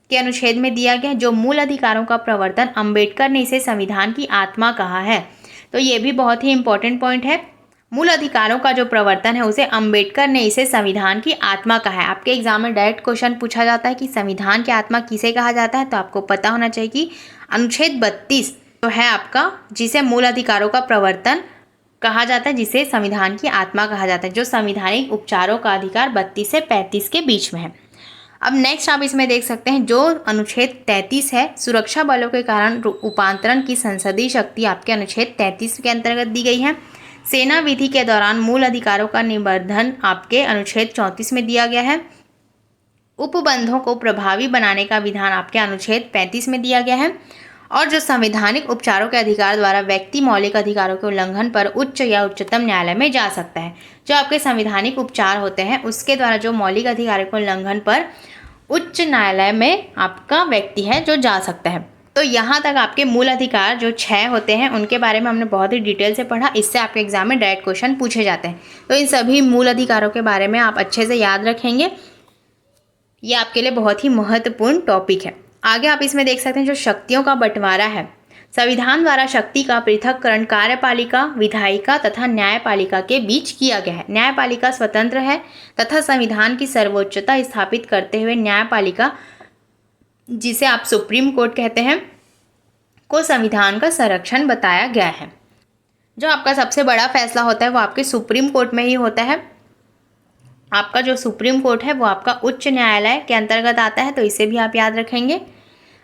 के अनुच्छेद में दिया गया है। जो मूल अधिकारों का प्रवर्तन अंबेडकर ने इसे संविधान की आत्मा कहा है। तो ये भी बहुत ही इंपॉर्टेंट पॉइंट है। मूल अधिकारों का जो प्रवर्तन है उसे अंबेडकर ने इसे संविधान की आत्मा कहा है। आपके एग्जाम में डायरेक्ट क्वेश्चन पूछा जाता है कि संविधान की आत्मा किसे कहा जाता है, तो आपको पता होना चाहिए कि अनुच्छेद 32 तो है आपका, जिसे मूल अधिकारों का प्रवर्तन कहा जाता है, जिसे संविधान की आत्मा कहा जाता है। जो संवैधानिक उपचारों का अधिकार 32 से 35 के बीच में है। अब नेक्स्ट आप इसमें देख सकते हैं जो अनुच्छेद 33 है, सुरक्षा बलों के कारण उपांतरण की संसदीय शक्ति आपके अनुच्छेद 33 के अंतर्गत दी गई है। सेना विधि के दौरान मूल अधिकारों का निबंधन आपके अनुच्छेद 34 में दिया गया है। उपबंधों को प्रभावी बनाने का विधान आपके अनुच्छेद 35 में दिया गया है। और जो संवैधानिक उपचारों के अधिकार द्वारा व्यक्ति मौलिक अधिकारों के उल्लंघन पर उच्च या उच्चतम न्यायालय में जा सकता है। जो आपके संवैधानिक उपचार होते हैं उसके द्वारा जो मौलिक अधिकारों के उल्लंघन पर उच्च न्यायालय में आपका व्यक्ति है जो जा सकता है। तो यहाँ तक आपके मूल अधिकार जो 6 होते हैं उनके बारे में हमने बहुत ही डिटेल से पढ़ा। इससे आपके एग्जाम में डायरेक्ट क्वेश्चन पूछे जाते हैं। तो इन सभी मूल अधिकारों के बारे में आप अच्छे से याद रखेंगे। ये आपके लिए बहुत ही महत्वपूर्ण टॉपिक है। आगे आप इसमें देख सकते हैं जो शक्तियों का बंटवारा है। संविधान द्वारा शक्ति का पृथक्करण कार्यपालिका, विधायिका तथा न्यायपालिका के बीच किया गया है। न्यायपालिका स्वतंत्र है तथा संविधान की सर्वोच्चता स्थापित करते हुए न्यायपालिका, जिसे आप सुप्रीम कोर्ट कहते हैं, को संविधान का संरक्षण बताया गया है। जो आपका सबसे बड़ा फैसला होता है वो आपके सुप्रीम कोर्ट में ही होता है। आपका जो सुप्रीम कोर्ट है वो आपका उच्च न्यायालय के अंतर्गत आता है, तो इसे भी आप याद रखेंगे।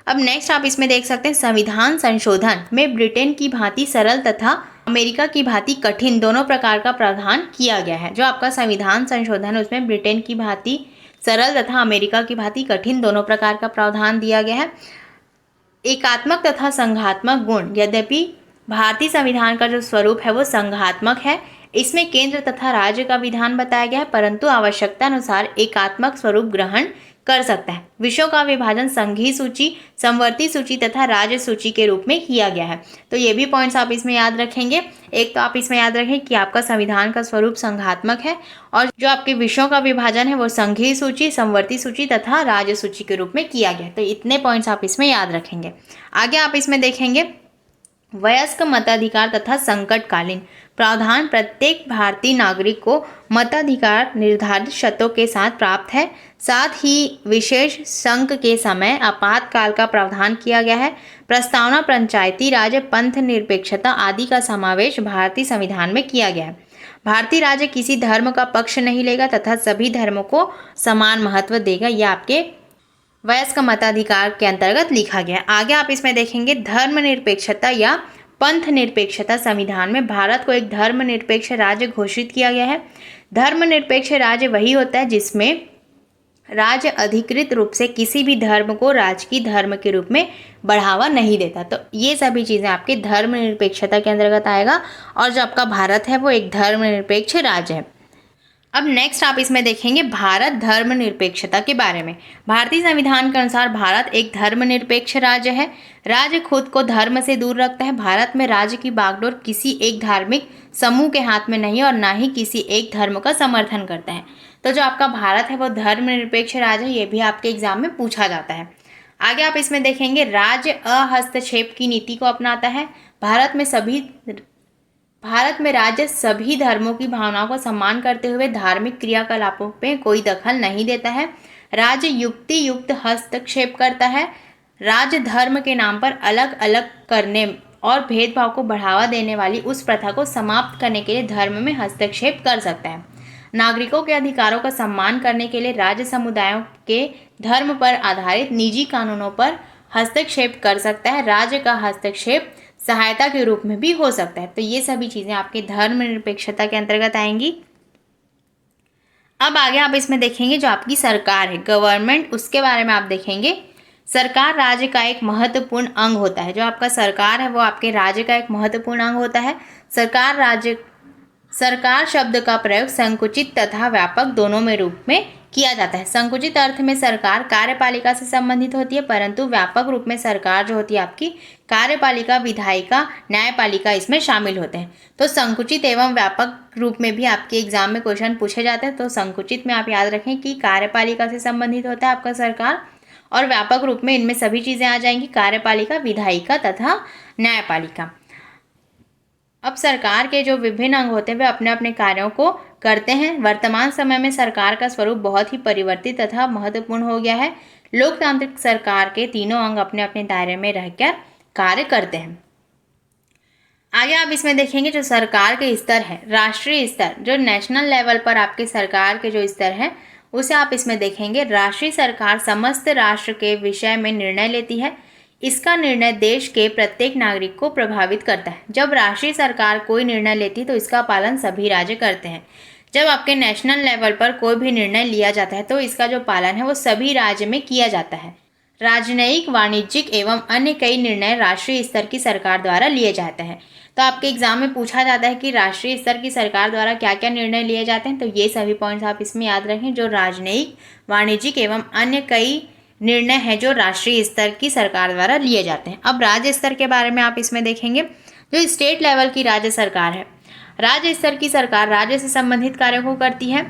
अब नेक्स्ट आप इसमें देख सकते हैं संविधान संशोधन में ब्रिटेन की भांति सरल तथा अमेरिका की भांति कठिन दोनों प्रकार का प्रावधान किया गया है। जो आपका संविधान संशोधन है उसमें ब्रिटेन की भांति सरल तथा अमेरिका की भांति कठिन दोनों प्रकार का प्रावधान दिया गया है। एकात्मक तथा संघात्मक गुण, यद्यपि भारतीय संविधान का जो स्वरूप है वो संघात्मक है, इसमें केंद्र तथा राज्य का विधान बताया गया है, परंतु आवश्यकता अनुसार एकात्मक स्वरूप ग्रहण कर सकता है। विषयों का विभाजन संघीय सूची, समवर्ती सूची तथा राज्य सूची के रूप में किया गया है। तो ये भी पॉइंट्स आप इसमें याद रखेंगे। एक तो आप इसमें याद रखें कि आपका संविधान का स्वरूप संघात्मक है और जो आपके विषयों का विभाजन है वो संघीय सूची, समवर्ती सूची तथा राज्य सूची के रूप में किया गया है। तो इतने पॉइंट्स आप इसमें याद रखेंगे। आगे आप इसमें देखेंगे वयस्क मताधिकार तथा संकटकालीन प्रावधान। प्रत्येक भारतीय नागरिक को मताधिकार निर्धारित शर्तों के साथ प्राप्त है। साथ ही विशेष संघ के समय आपातकाल का प्रावधान किया गया है। प्रस्तावना, पंचायती राज, पंथ निरपेक्षता आदि का समावेश भारतीय संविधान में किया गया है। भारतीय राज्य किसी धर्म का पक्ष नहीं लेगा तथा सभी धर्मों को समान महत्व देगा। यह आपके वयस्क मताधिकार के अंतर्गत लिखा गया। आगे आप इसमें देखेंगे धर्मनिरपेक्षता या पंथ निरपेक्षता। संविधान में भारत को एक धर्मनिरपेक्ष राज्य घोषित किया गया है। धर्मनिरपेक्ष राज्य वही होता है जिसमें राज्य अधिकृत रूप से किसी भी धर्म को राजकीय धर्म के रूप में बढ़ावा नहीं देता। तो ये सभी चीज़ें आपके धर्मनिरपेक्षता के अंतर्गत आएगा और जो आपका भारत है वो एक धर्मनिरपेक्ष राज्य है। अब नेक्स्ट आप इसमें देखेंगे भारत धर्मनिरपेक्षता के बारे में। भारतीय संविधान के अनुसार भारत एक धर्मनिरपेक्ष राज्य है। राज्य खुद को धर्म से दूर रखता है। भारत में राज्य की बागडोर किसी एक धार्मिक समूह के हाथ में नहीं और ना ही किसी एक धर्म का समर्थन करता है। तो जो आपका भारत है वो धर्मनिरपेक्ष राज्य है। ये भी आपके एग्जाम में पूछा जाता है। आगे आप इसमें देखेंगे राज्य अहस्तक्षेप की नीति को अपनाता है। भारत में राज्य सभी धर्मों की भावनाओं को सम्मान करते हुए धार्मिक क्रियाकलापों में कोई दखल नहीं देता है। राज्य युक्ति युक्त हस्तक्षेप करता है। राज्य धर्म के नाम पर अलग अलग करने और भेदभाव को बढ़ावा देने वाली उस प्रथा को समाप्त करने के लिए धर्म में हस्तक्षेप कर सकता है। नागरिकों के अधिकारों का सम्मान करने के लिए राज्य समुदायों के धर्म पर आधारित निजी कानूनों पर हस्तक्षेप कर सकता है। राज्य का हस्तक्षेप सहायता के रूप में भी हो सकता है। तो ये सभी चीज़ें आपके धर्मनिरपेक्षता के अंतर्गत आएंगी। अब आगे आप इसमें देखेंगे जो आपकी सरकार है, गवर्नमेंट, उसके बारे में आप देखेंगे। सरकार राज्य का एक महत्वपूर्ण अंग होता है। जो आपका सरकार है वो आपके राज्य का एक महत्वपूर्ण अंग होता है। सरकार शब्द का प्रयोग संकुचित तथा व्यापक दोनों में रूप में किया जाता है। संकुचित अर्थ में सरकार कार्यपालिका से संबंधित होती है, परंतु व्यापक रूप में सरकार जो होती है आपकी कार्यपालिका, विधायिका, न्यायपालिका इसमें शामिल होते हैं। तो संकुचित एवं व्यापक रूप में भी आपके एग्जाम में क्वेश्चन पूछे जाते हैं। तो संकुचित में आप याद रखें कि कार्यपालिका से संबंधित होता है आपका सरकार, और व्यापक रूप में इनमें सभी चीज़ें आ जाएंगी, कार्यपालिका, विधायिका तथा न्यायपालिका। अब सरकार के जो विभिन्न अंग होते हैं वे अपने अपने कार्यों को करते हैं। वर्तमान समय में सरकार का स्वरूप बहुत ही परिवर्तित तथा महत्वपूर्ण हो गया है। लोकतांत्रिक सरकार के तीनों अंग अपने अपने दायरे में रहकर कार्य करते हैं। आगे आप इसमें देखेंगे जो सरकार के स्तर है, राष्ट्रीय स्तर, जो नेशनल लेवल पर आपके सरकार के जो स्तर है उसे आप इसमें देखेंगे। राष्ट्रीय सरकार समस्त राष्ट्र के विषय में निर्णय लेती है। इसका निर्णय देश के प्रत्येक नागरिक को प्रभावित करता है। जब राष्ट्रीय सरकार कोई निर्णय लेती है तो इसका पालन सभी राज्य करते हैं। जब आपके नेशनल लेवल पर कोई भी निर्णय लिया जाता है तो इसका जो पालन है वो सभी राज्य में किया जाता है। राजनयिक, वाणिज्यिक एवं अन्य कई निर्णय राष्ट्रीय स्तर की सरकार द्वारा लिए जाते हैं। तो आपके एग्जाम में पूछा जाता है कि राष्ट्रीय स्तर की सरकार द्वारा क्या क्या निर्णय लिए जाते हैं, तो ये सभी पॉइंट्स आप इसमें याद रखें। जो राजनयिक, वाणिज्यिक एवं अन्य कई निर्णय हैं जो राष्ट्रीय स्तर की सरकार द्वारा लिए जाते हैं। अब राज्य स्तर के बारे में आप इसमें देखेंगे। जो स्टेट लेवल की राज्य सरकार है, राज्य स्तर की सरकार राज्य से संबंधित कार्यों को करती है।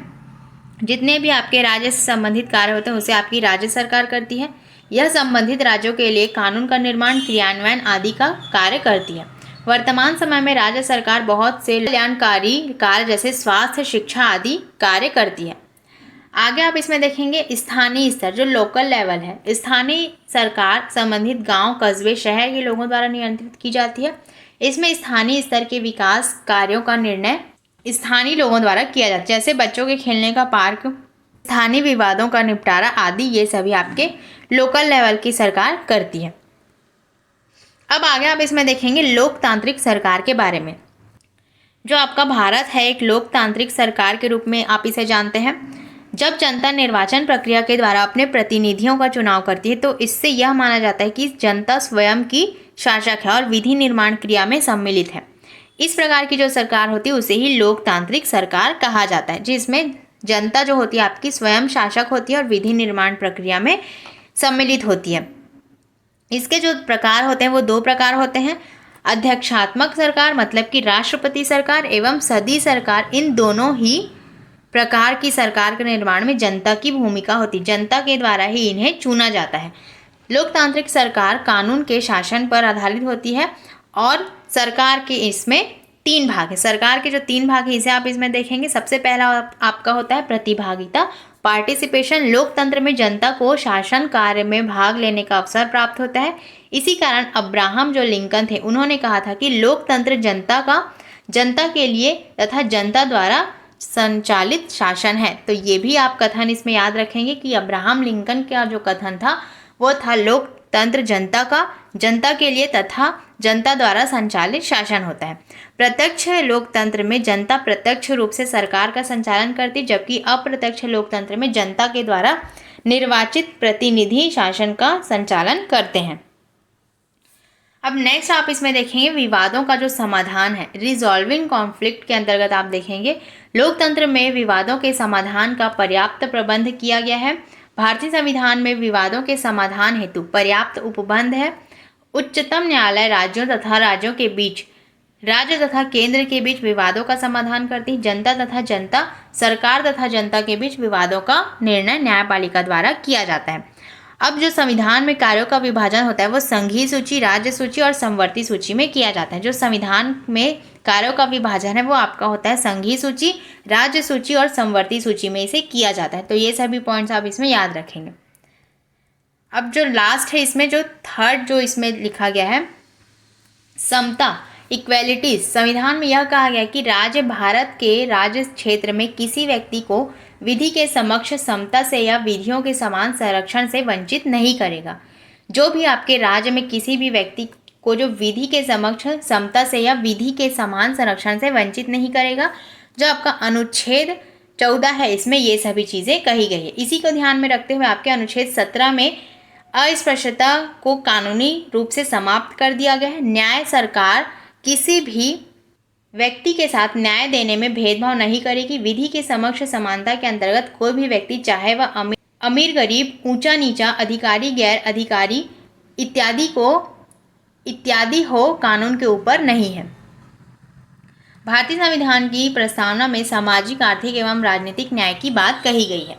जितने भी आपके राज्य से संबंधित कार्य होते हैं उसे आपकी राज्य सरकार करती है। यह संबंधित राज्यों के लिए कानून का निर्माण, क्रियान्वयन आदि का कार्य करती है। वर्तमान समय में राज्य सरकार बहुत से कल्याणकारी कार्य जैसे स्वास्थ्य, शिक्षा आदि कार्य करती है। आगे आप इसमें देखेंगे स्थानीय स्तर, जो लोकल लेवल है। स्थानीय सरकार संबंधित गांव, कस्बे, शहर के लोगों द्वारा नियंत्रित की जाती है। इसमें स्थानीय स्तर के विकास कार्यों का निर्णय स्थानीय लोगों द्वारा किया जाता है, जैसे बच्चों के खेलने का पार्क, स्थानीय विवादों का निपटारा आदि, ये सभी आपके लोकल लेवल की सरकार करती है। अब आगे आप इसमें देखेंगे लोकतांत्रिक सरकार के बारे में। जो आपका भारत है एक लोकतांत्रिक सरकार के रूप में आप इसे जानते हैं। जब जनता निर्वाचन प्रक्रिया के द्वारा अपने प्रतिनिधियों का चुनाव करती है तो इससे यह माना जाता है कि जनता स्वयं की शासक है और विधि निर्माण क्रिया में सम्मिलित है। इस प्रकार की जो सरकार होती है उसे ही लोकतांत्रिक सरकार कहा जाता है, जिसमें जनता जो होती है आपकी स्वयं शासक होती है और विधि निर्माण प्रक्रिया में सम्मिलित होती है। इसके जो प्रकार होते हैं वो दो प्रकार होते हैं। अध्यक्षात्मक सरकार मतलब कि राष्ट्रपति सरकार एवं सदी सरकार। इन दोनों ही प्रकार की सरकार के निर्माण में जनता की भूमिका होती है। जनता के द्वारा ही इन्हें चुना जाता है। लोकतांत्रिक सरकार कानून के शासन पर आधारित होती है और सरकार के इसमें तीन भाग है। सरकार के जो तीन भाग है इसे आप इसमें देखेंगे। सबसे पहला आपका होता है प्रतिभागिता, पार्टिसिपेशन। लोकतंत्र में जनता को शासन कार्य में भाग लेने का अवसर प्राप्त होता है। इसी कारण अब्राहम जो लिंकन थे उन्होंने कहा था कि लोकतंत्र जनता के लिए तथा जनता द्वारा संचालित शासन है। तो ये भी आप कथन इसमें याद रखेंगे कि अब्राहम लिंकन का जो कथन था वो था लोकतंत्र जनता के लिए तथा जनता द्वारा संचालित शासन होता है। प्रत्यक्ष लोकतंत्र में जनता प्रत्यक्ष रूप से सरकार का संचालन करती, जबकि अप्रत्यक्ष लोकतंत्र में जनता के द्वारा निर्वाचित प्रतिनिधि शासन का संचालन करते हैं। अब नेक्स्ट आप इसमें देखेंगे विवादों का जो समाधान है, रिजॉल्विंग कॉन्फ्लिक्ट के अंतर्गत आप देखेंगे लोकतंत्र में विवादों के समाधान का पर्याप्त प्रबंध किया गया है। भारतीय संविधान में विवादों के समाधान हेतु पर्याप्त उपबंध है। उच्चतम न्यायालय राज्यों तथा केंद्र के बीच विवादों का समाधान करती है। जनता, सरकार तथा जनता के बीच विवादों का निर्णय न्यायपालिका द्वारा किया जाता है। अब जो संविधान में कार्यों का विभाजन होता है वो संघीय सूची, राज्य सूची और समवर्ती सूची में किया जाता है। जो संविधान में कार्यों का विभाजन है वो आपका होता है संघीय सूची, राज्य सूची और समवर्ती सूची में इसे किया जाता है। तो ये सभी पॉइंट्स आप इसमें याद रखेंगे। अब जो लास्ट है इसमें जो थर्ड जो इसमें लिखा गया है समता, इक्वेलिटीज। संविधान में यह कहा गया कि भारत के राज्य क्षेत्र में किसी व्यक्ति को विधि के समक्ष समता से या विधियों के समान संरक्षण से वंचित नहीं करेगा। जो भी आपके राज्य में किसी भी व्यक्ति को जो विधि के समक्ष समता से या विधि के समान संरक्षण से वंचित नहीं करेगा। जो आपका अनुच्छेद 14 है इसमें ये सभी चीज़ें कही गई है। इसी को ध्यान में रखते हुए आपके अनुच्छेद 17 में अस्पृश्यता को कानूनी रूप से समाप्त कर दिया गया है। न्याय सरकार किसी भी व्यक्ति के साथ न्याय देने में भेदभाव नहीं करेगी। विधि के समक्ष समानता के अंतर्गत कोई भी व्यक्ति, चाहे वह अमीर गरीब, ऊंचा नीचा, अधिकारी गैर अधिकारी इत्यादि हो, कानून के ऊपर नहीं है। भारतीय संविधान की प्रस्तावना में सामाजिक, आर्थिक एवं राजनीतिक न्याय की बात कही गई है।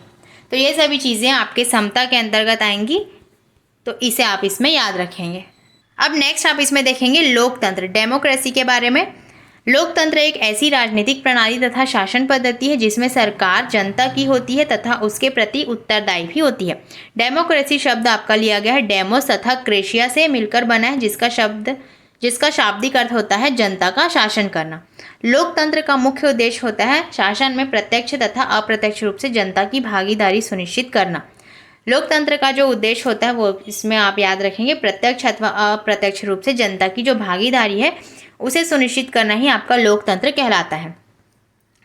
तो ये सभी चीज़ें आपके समता के अंतर्गत आएंगी, तो इसे आप इसमें याद रखेंगे। अब नेक्स्ट आप इसमें देखेंगे लोकतंत्र, डेमोक्रेसी के बारे में। लोकतंत्र एक ऐसी राजनीतिक प्रणाली तथा शासन पद्धति है जिसमें सरकार जनता की होती है तथा उसके प्रति उत्तरदायी भी होती है। डेमोक्रेसी शब्द आपका लिया गया है डेमोस तथा क्रेशिया से मिलकर बना है, जिसका शाब्दिक अर्थ होता है जनता का शासन करना। लोकतंत्र का मुख्य उद्देश्य होता है शासन में प्रत्यक्ष तथा अप्रत्यक्ष रूप से जनता की भागीदारी सुनिश्चित करना। लोकतंत्र का जो उद्देश्य होता है वो इसमें आप याद रखेंगे, प्रत्यक्ष अथवा अप्रत्यक्ष रूप से जनता की जो भागीदारी है उसे सुनिश्चित करना ही आपका लोकतंत्र कहलाता है।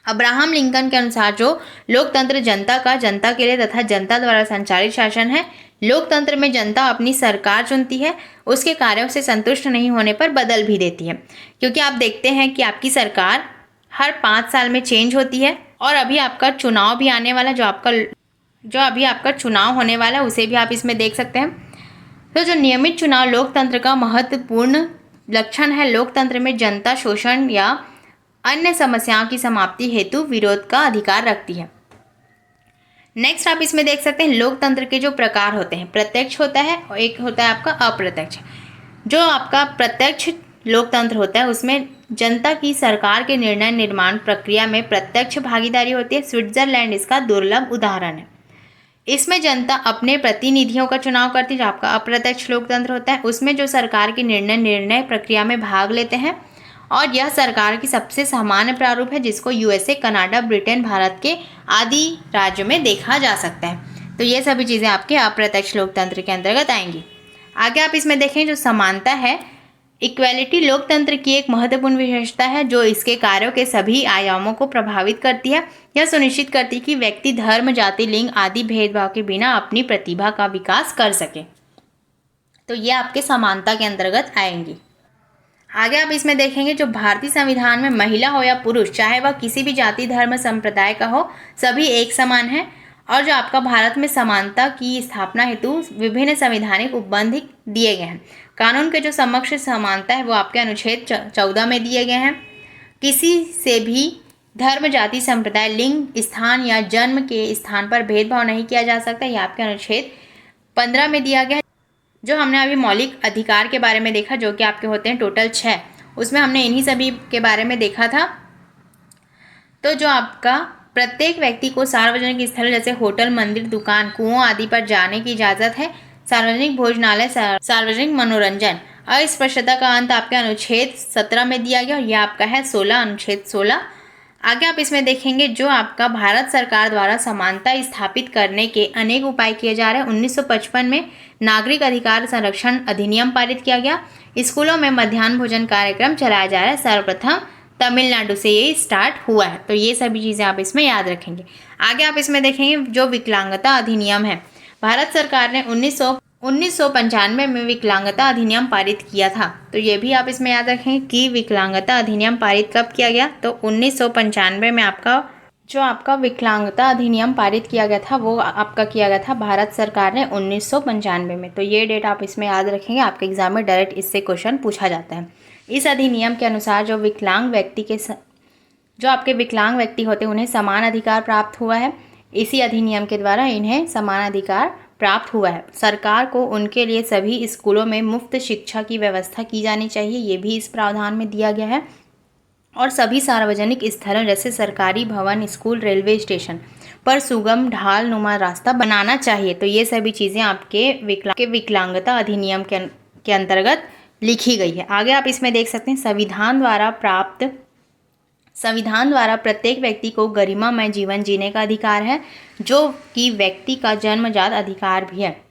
अब्राहम लिंकन के अनुसार जो लोकतंत्र जनता के लिए तथा जनता द्वारा संचालित शासन है। लोकतंत्र में जनता अपनी सरकार चुनती है, उसके कार्यों से संतुष्ट नहीं होने पर बदल भी देती है, क्योंकि आप देखते हैं कि आपकी सरकार हर 5 साल में चेंज होती है और अभी आपका चुनाव भी आने वाला, जो अभी आपका चुनाव होने वाला है उसे भी आप इसमें देख सकते हैं। तो जो नियमित चुनाव लोकतंत्र का महत्वपूर्ण लक्षण है। लोकतंत्र में जनता शोषण या अन्य समस्याओं की समाप्ति हेतु विरोध का अधिकार रखती है। नेक्स्ट आप इसमें देख सकते हैं लोकतंत्र के जो प्रकार होते हैं, प्रत्यक्ष होता है और एक होता है आपका अप्रत्यक्ष। जो आपका प्रत्यक्ष लोकतंत्र होता है उसमें जनता की सरकार के निर्णय निर्माण प्रक्रिया में प्रत्यक्ष भागीदारी होती है। स्विट्जरलैंड इसका दुर्लभ उदाहरण है। इसमें जनता अपने प्रतिनिधियों का चुनाव करती है। जो आपका अप्रत्यक्ष लोकतंत्र होता है उसमें जो सरकार के निर्णय प्रक्रिया में भाग लेते हैं और यह सरकार की सबसे सामान्य प्रारूप है, जिसको यूएसए, कनाडा, ब्रिटेन, भारत के आदि राज्यों में देखा जा सकता है। तो ये सभी चीज़ें आपके अप्रत्यक्ष लोकतंत्र के अंतर्गत आएंगी। आगे आप इसमें देखें जो समानता है, इक्वेलिटी लोकतंत्र की एक महत्वपूर्ण विशेषता है जो इसके कार्यों के सभी आयामों को प्रभावित करती है। यह सुनिश्चित करती है कि व्यक्ति धर्म, जाति, लिंग आदि भेदभाव के बिना अपनी प्रतिभा का विकास कर सके। तो ये आपके समानता के अंतर्गत आएंगी। आगे आप इसमें देखेंगे जो भारतीय संविधान में महिला हो या पुरुष, चाहे वह किसी भी जाति, धर्म, संप्रदाय का हो, सभी एक समान है। और जो आपका भारत में समानता की स्थापना हेतु विभिन्न संवैधानिक उपबंध दिए गए हैं। कानून के जो समक्ष समानता है वो आपके अनुच्छेद 14 में दिए गए हैं। किसी से भी धर्म, जाति, संप्रदाय, लिंग, स्थान या जन्म के स्थान पर भेदभाव नहीं किया जा सकता, ये आपके अनुच्छेद 15 में दिया गया है। जो हमने अभी मौलिक अधिकार के बारे में देखा, जो कि आपके होते हैं टोटल 6, उसमें हमने इन्हीं सभी के बारे में देखा था। तो जो आपका प्रत्येक व्यक्ति को सार्वजनिक स्थल जैसे होटल, मंदिर, दुकान, कुओं आदि पर जाने की इजाज़त है। सार्वजनिक भोजनालय, सार्वजनिक मनोरंजन, अस्पृश्यता का अंत आपके अनुच्छेद 17 में दिया गया और यह आपका है 16, अनुच्छेद 16। आगे आप इसमें देखेंगे जो आपका भारत सरकार द्वारा समानता स्थापित करने के अनेक उपाय किए जा रहे हैं। 1955 में नागरिक अधिकार संरक्षण अधिनियम पारित किया गया। स्कूलों में मध्याह्न भोजन कार्यक्रम चलाया जा रहा है, सर्वप्रथम तमिलनाडु से ये स्टार्ट हुआ है। तो ये सभी चीज़ें आप इसमें याद रखेंगे। आगे आप इसमें देखेंगे जो विकलांगता अधिनियम है, भारत सरकार ने 1995 में विकलांगता अधिनियम पारित किया था। तो ये भी आप इसमें याद रखेंगे कि विकलांगता अधिनियम पारित कब किया गया, तो 1995 में आपका विकलांगता अधिनियम पारित किया गया था वो आपका किया गया था भारत सरकार ने 1995 में। तो ये डेट आप इसमें याद रखेंगे, आपके एग्जाम में डायरेक्ट इससे क्वेश्चन पूछा जाता है। इस अधिनियम के अनुसार जो आपके विकलांग व्यक्ति होते हैं उन्हें समान अधिकार प्राप्त हुआ है। इसी अधिनियम के द्वारा इन्हें समान अधिकार प्राप्त हुआ है। सरकार को उनके लिए सभी स्कूलों में मुफ्त शिक्षा की व्यवस्था की जानी चाहिए, ये भी इस प्रावधान में दिया गया है। और सभी सार्वजनिक स्थलों जैसे सरकारी भवन, स्कूल, रेलवे स्टेशन पर सुगम ढाल नुमा रास्ता बनाना चाहिए। तो ये सभी चीज़ें आपके विकलांगता अधिनियम के अंतर्गत लिखी गई है। आगे आप इसमें देख सकते हैं संविधान द्वारा प्रत्येक व्यक्ति को गरिमामय जीवन जीने का अधिकार है, जो कि व्यक्ति का जन्मजात अधिकार भी है।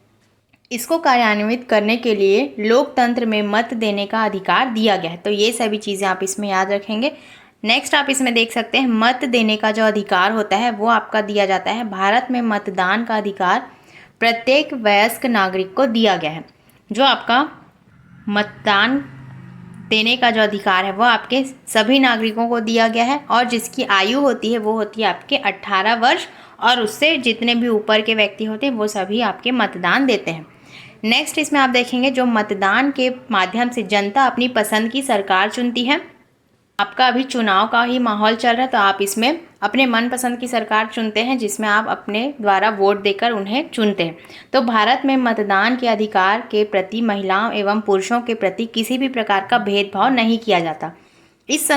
इसको कार्यान्वित करने के लिए लोकतंत्र में मत देने का अधिकार दिया गया है। तो ये सभी चीज़ें आप इसमें याद रखेंगे। नेक्स्ट आप इसमें देख सकते हैं मत देने का जो अधिकार होता है वो आपका दिया जाता है। भारत में मतदान का अधिकार प्रत्येक वयस्क नागरिक को दिया गया है। जो आपका मतदान देने का जो अधिकार है वो आपके सभी नागरिकों को दिया गया है, और जिसकी आयु होती है वो होती है आपके 18 वर्ष, और उससे जितने भी ऊपर के व्यक्ति होते हैं वो सभी आपके मतदान देते हैं। नेक्स्ट इसमें आप देखेंगे जो मतदान के माध्यम से जनता अपनी पसंद की सरकार चुनती है। आपका अभी चुनाव का ही माहौल चल रहा है, तो आप इसमें अपने मनपसंद की सरकार चुनते हैं, जिसमें आप अपने द्वारा वोट देकर उन्हें चुनते हैं। तो भारत में मतदान के अधिकार के प्रति महिलाओं एवं पुरुषों के प्रति किसी भी प्रकार का भेदभाव नहीं किया जाता। इस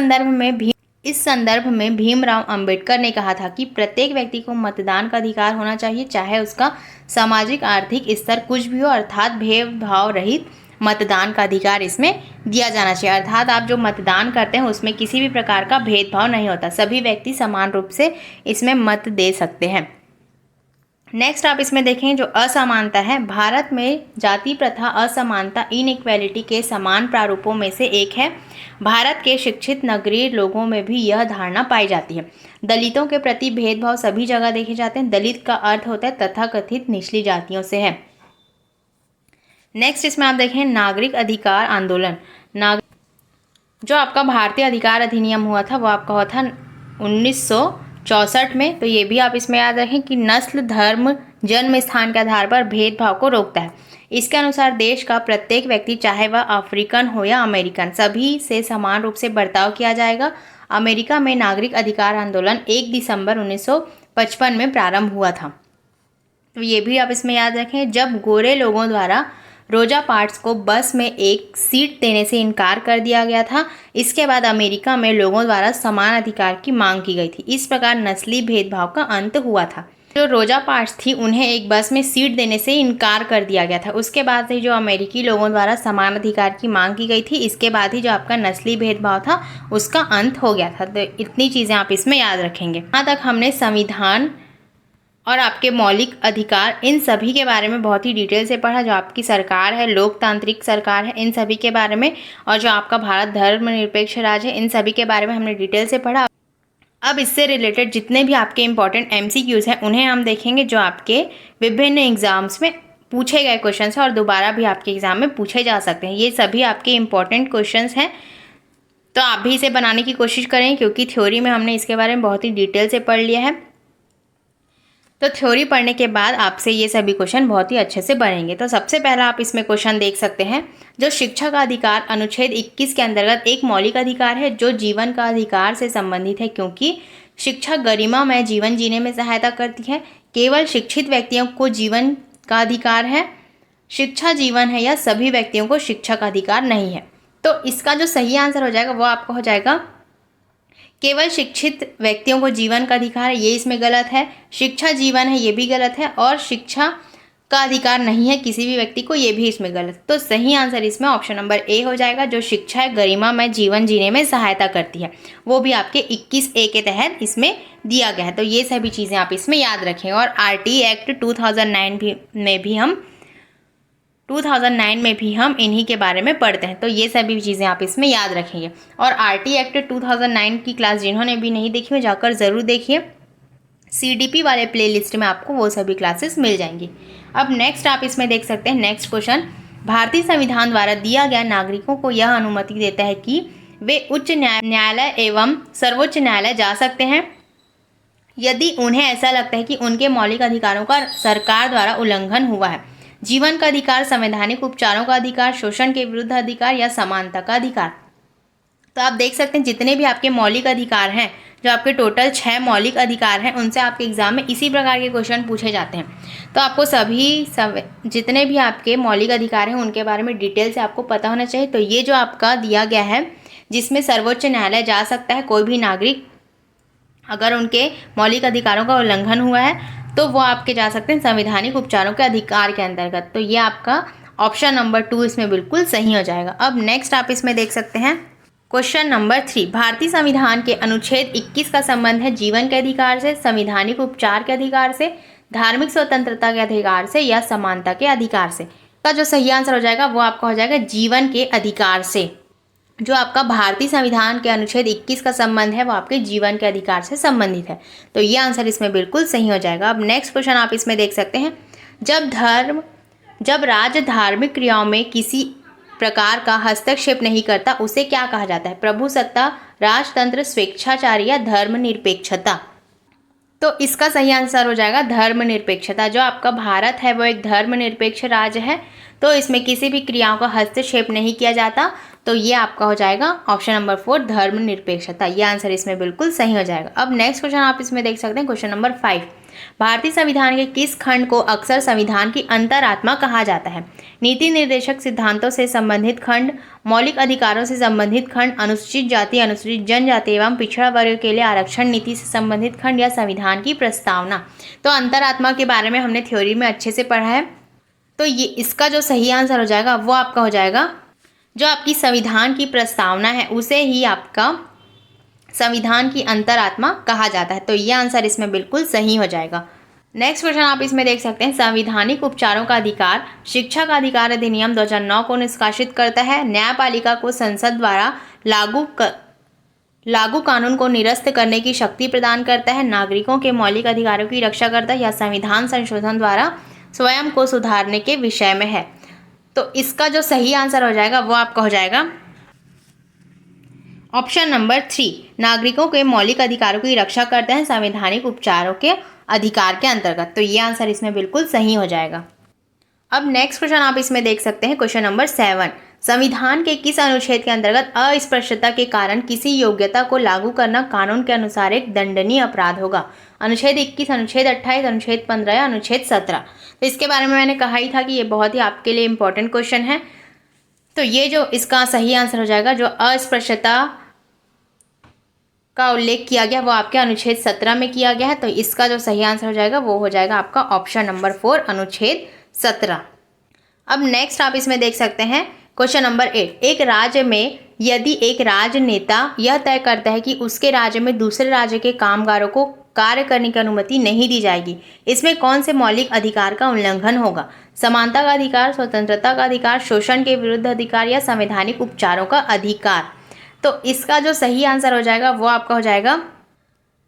संदर्भ में भीमराव अंबेडकर ने कहा था कि प्रत्येक व्यक्ति को मतदान का अधिकार होना चाहिए, चाहे उसका सामाजिक आर्थिक स्तर कुछ भी हो, अर्थात भेदभाव रहित मतदान का अधिकार इसमें दिया जाना चाहिए। अर्थात आप जो मतदान करते हैं उसमें किसी भी प्रकार का भेदभाव नहीं होता, सभी व्यक्ति समान रूप से इसमें मत दे सकते हैं। नेक्स्ट आप इसमें देखें जो असमानता है, भारत में जाति प्रथा असमानता इनइक्वालिटी के समान प्रारूपों में से एक है। भारत के शिक्षित नगरीय लोगों में भी यह धारणा पाई जाती है। दलितों के प्रति भेदभाव सभी जगह देखे जाते हैं। दलित का अर्थ होता है तथाकथित निचली जातियों से है। नेक्स्ट इसमें आप देखें नागरिक अधिकार आंदोलन। जो आपका भारतीय अधिकार अधिनियम हुआ था वो आपका हुआ था 1964 में। तो ये भी आप इसमें याद रखें कि नस्ल धर्म जन्म स्थान के आधार पर भेदभाव को रोकता है। इसके अनुसार देश का प्रत्येक व्यक्ति चाहे वह अफ्रीकन हो या अमेरिकन सभी से समान रूप से बर्ताव किया जाएगा। अमेरिका में नागरिक अधिकार आंदोलन 1 दिसंबर 1955 में प्रारंभ हुआ था। तो ये भी आप इसमें याद रखें। जब गोरे लोगों द्वारा रोजा पार्क्स को बस में एक सीट देने से इनकार कर दिया गया था, इसके बाद अमेरिका में लोगों द्वारा समान अधिकार की मांग की गई थी। इस प्रकार नस्ली भेदभाव का अंत हुआ था। जो रोजा पार्क्स थी उन्हें एक बस में सीट देने से इनकार कर दिया गया था। उसके बाद ही जो अमेरिकी लोगों द्वारा समान अधिकार की मांग की गई थी, इसके बाद ही जो आपका नस्ली भेदभाव था उसका अंत हो गया था। तो इतनी चीज़ें आप इसमें याद रखेंगे। यहाँ तक हमने संविधान और आपके मौलिक अधिकार इन सभी के बारे में बहुत ही डिटेल से पढ़ा। जो आपकी सरकार है लोकतांत्रिक सरकार है इन सभी के बारे में, और जो आपका भारत धर्मनिरपेक्ष राज्य है इन सभी के बारे में हमने डिटेल से पढ़ा। अब इससे रिलेटेड जितने भी आपके इंपॉर्टेंट MCQs हैं उन्हें हम देखेंगे, जो आपके विभिन्न एग्जाम्स में पूछे गए क्वेश्चन हैं और दोबारा भी आपके एग्जाम में पूछे जा सकते हैं। ये सभी आपके इंपॉर्टेंट क्वेश्चन हैं, तो आप भी इसे बनाने की कोशिश करें, क्योंकि थ्योरी में हमने इसके बारे में बहुत ही डिटेल से पढ़ लिया है। तो थ्योरी पढ़ने के बाद आपसे ये सभी क्वेश्चन बहुत ही अच्छे से बनेंगे। तो सबसे पहला आप इसमें क्वेश्चन देख सकते हैं, जो शिक्षा का अधिकार अनुच्छेद 21 के अंतर्गत एक मौलिक अधिकार है जो जीवन का अधिकार से संबंधित है, क्योंकि शिक्षा गरिमामय जीवन जीने में सहायता करती है। केवल शिक्षित व्यक्तियों को जीवन का अधिकार है, शिक्षा जीवन है, या सभी व्यक्तियों को शिक्षा का अधिकार नहीं है। तो इसका जो सही आंसर हो जाएगा वो आपका हो जाएगा केवल शिक्षित व्यक्तियों को जीवन का अधिकार है, ये इसमें गलत है। शिक्षा जीवन है, ये भी गलत है। और शिक्षा का अधिकार नहीं है किसी भी व्यक्ति को, ये भी इसमें गलत। तो सही आंसर इसमें ऑप्शन नंबर ए हो जाएगा। जो शिक्षा है गरिमामय जीवन जीने में सहायता करती है, वो भी आपके 21A के तहत इसमें दिया गया है। तो ये सभी चीज़ें आप इसमें याद रखें। और RT एक्ट 2009 में भी हम इन्हीं के बारे में पढ़ते हैं। तो ये सभी चीज़ें आप इसमें याद रखेंगे। और RT एक्ट 2009 की क्लास जिन्होंने भी नहीं देखी हो जाकर ज़रूर देखिए। CDP वाले प्लेलिस्ट में आपको वो सभी क्लासेस मिल जाएंगी। अब नेक्स्ट आप इसमें देख सकते हैं नेक्स्ट क्वेश्चन, भारतीय संविधान द्वारा दिया गया नागरिकों को यह अनुमति देता है कि वे उच्च न्यायालय एवं सर्वोच्च न्यायालय जा सकते हैं यदि उन्हें ऐसा लगता है कि उनके मौलिक अधिकारों का सरकार द्वारा उल्लंघन हुआ है। जीवन का अधिकार, संवैधानिक उपचारों का अधिकार, शोषण के विरुद्ध अधिकार या समानता का अधिकार। तो आप देख सकते हैं जितने भी आपके मौलिक अधिकार हैं, जो आपके टोटल 6 मौलिक अधिकार हैं, उनसे आपके एग्जाम में इसी प्रकार के क्वेश्चन पूछे जाते हैं। तो आपको जितने भी आपके मौलिक अधिकार हैं उनके बारे में डिटेल से आपको पता होना चाहिए। तो ये जो आपका दिया गया है जिसमें सर्वोच्च न्यायालय जा सकता है कोई भी नागरिक, अगर उनके मौलिक अधिकारों का उल्लंघन हुआ है तो वो आपके जा सकते हैं संवैधानिक उपचारों के अधिकार के अंतर्गत। तो ये आपका ऑप्शन नंबर 2 इसमें बिल्कुल सही हो जाएगा। अब नेक्स्ट आप इसमें देख सकते हैं क्वेश्चन नंबर 3, भारतीय संविधान के अनुच्छेद 21 का संबंध है जीवन के अधिकार से, संवैधानिक उपचार के अधिकार से, धार्मिक स्वतंत्रता के अधिकार से या समानता के अधिकार से। का जो सही आंसर हो जाएगा वो आपका हो जाएगा जीवन के अधिकार से। जो आपका भारतीय संविधान के अनुच्छेद 21 का संबंध है वो आपके जीवन के अधिकार से संबंधित है। तो ये आंसर इसमें बिल्कुल सही हो जाएगा। अब नेक्स्ट क्वेश्चन आप इसमें देख सकते हैं, जब राज्य धार्मिक क्रियाओं में किसी प्रकार का हस्तक्षेप नहीं करता उसे क्या कहा जाता है? प्रभुसत्ता, राजतंत्र, स्वेच्छाचारी या धर्मनिरपेक्षता। तो इसका सही आंसर हो जाएगा धर्मनिरपेक्षता। जो आपका भारत है वो एक धर्मनिरपेक्ष राज्य है, तो इसमें किसी भी क्रियाओं का हस्तक्षेप नहीं किया जाता। तो ये आपका हो जाएगा ऑप्शन नंबर 4 धर्मनिरपेक्षता। ये आंसर इसमें बिल्कुल सही हो जाएगा। अब नेक्स्ट क्वेश्चन आप इसमें देख सकते हैं, क्वेश्चन नंबर 5। भारतीय संविधान के किस खंड को अक्सर संविधान की अंतरात्मा कहा जाता है? नीति निर्देशक सिद्धांतों से संबंधित खंड, मौलिक अधिकारों से संबंधित खंड, अनुसूचित जाति, अनुसूचित जनजाति एवं पिछड़ा वर्ग के लिए आरक्षण नीति से संबंधित खंड या संविधान की प्रस्तावना। तो अंतरात्मा के बारे में हमने थ्योरी में अच्छे से पढ़ा है, तो ये इसका जो सही आंसर हो जाएगा वो आपका हो जाएगा जो आपकी संविधान की प्रस्तावना है उसे ही आपका संविधान की अंतरात्मा कहा जाता है। तो ये आंसर इसमें बिल्कुल सही हो जाएगा। नेक्स्ट क्वेश्चन आप इसमें देख सकते हैं, संवैधानिक उपचारों का अधिकार शिक्षा का अधिकार अधिनियम 2009 को निष्कासित करता है। न्यायपालिका को संसद द्वारा लागू कानून को निरस्त करने की शक्ति प्रदान करता है। नागरिकों के मौलिक अधिकारों की रक्षा करता है या संविधान संशोधन द्वारा स्वयं को सुधारने के विषय में है। तो इसका जो सही आंसर हो जाएगा वो आपका हो जाएगा ऑप्शन नंबर 3, नागरिकों के मौलिक अधिकारों की रक्षा करते हैं संवैधानिक उपचारों के अधिकार के अंतर्गत। तो ये आंसर इसमें बिल्कुल सही हो जाएगा। अब नेक्स्ट क्वेश्चन आप इसमें देख सकते हैं, क्वेश्चन नंबर 7। संविधान के किस अनुच्छेद के अंतर्गत अस्पष्टता के कारण किसी योग्यता को लागू करना कानून के अनुसार एक दंडनीय अपराध होगा? अनुच्छेद 21, अनुच्छेद 28, अनुच्छेद 15 या अनुच्छेद 17। तो इसके बारे में मैंने कहा ही था कि ये बहुत ही आपके लिए इंपॉर्टेंट क्वेश्चन है। तो ये जो इसका सही आंसर हो जाएगा, जो अस्पृश्यता का उल्लेख किया गया वो आपके अनुच्छेद 17 में किया गया है। तो इसका जो सही आंसर हो जाएगा वो हो जाएगा आपका ऑप्शन नंबर 4 अनुच्छेद 17। अब नेक्स्ट आप इसमें देख सकते हैं, क्वेश्चन नंबर 8। एक राज्य में यदि एक राजनेता यह तय करता है कि उसके राज्य में दूसरे राज्य के कामगारों को कार्य करने की अनुमति नहीं दी जाएगी, इसमें कौन से मौलिक अधिकार का उल्लंघन होगा? समानता का अधिकार, स्वतंत्रता का अधिकार, शोषण के विरुद्ध अधिकार या संवैधानिक उपचारों का अधिकार। तो इसका जो सही आंसर हो जाएगा वो आपका हो जाएगा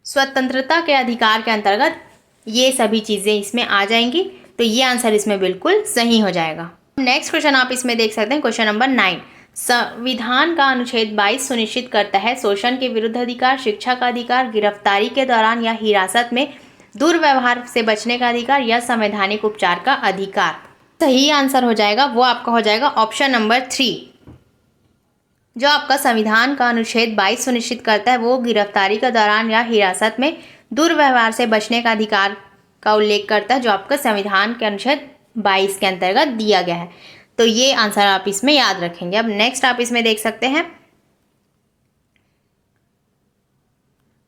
स्वतंत्रता के अधिकार के अंतर्गत ये सभी चीज़ें इसमें आ जाएंगी। तो ये आंसर इसमें बिल्कुल सही हो जाएगा। नेक्स्ट क्वेश्चन आप इसमें देख सकते हैं, क्वेश्चन नंबर 9। संविधान का अनुच्छेद 22 सुनिश्चित करता है शोषण के विरुद्ध अधिकार, शिक्षा का अधिकार, गिरफ्तारी के दौरान या हिरासत में दुर्व्यवहार से बचने का अधिकार या संवैधानिक उपचार का अधिकार। सही आंसर हो जाएगा वो आपका हो जाएगा ऑप्शन नंबर 3। जो आपका संविधान का अनुच्छेद 22 सुनिश्चित करता है वो गिरफ्तारी के दौरान या हिरासत में दुर्व्यवहार से बचने का अधिकार का उल्लेख करता है, जो आपका संविधान के अनुच्छेद 22 के अंतर्गत दिया गया है। तो ये आंसर आप इसमें याद रखेंगे। अब नेक्स्ट आप इसमें देख सकते हैं,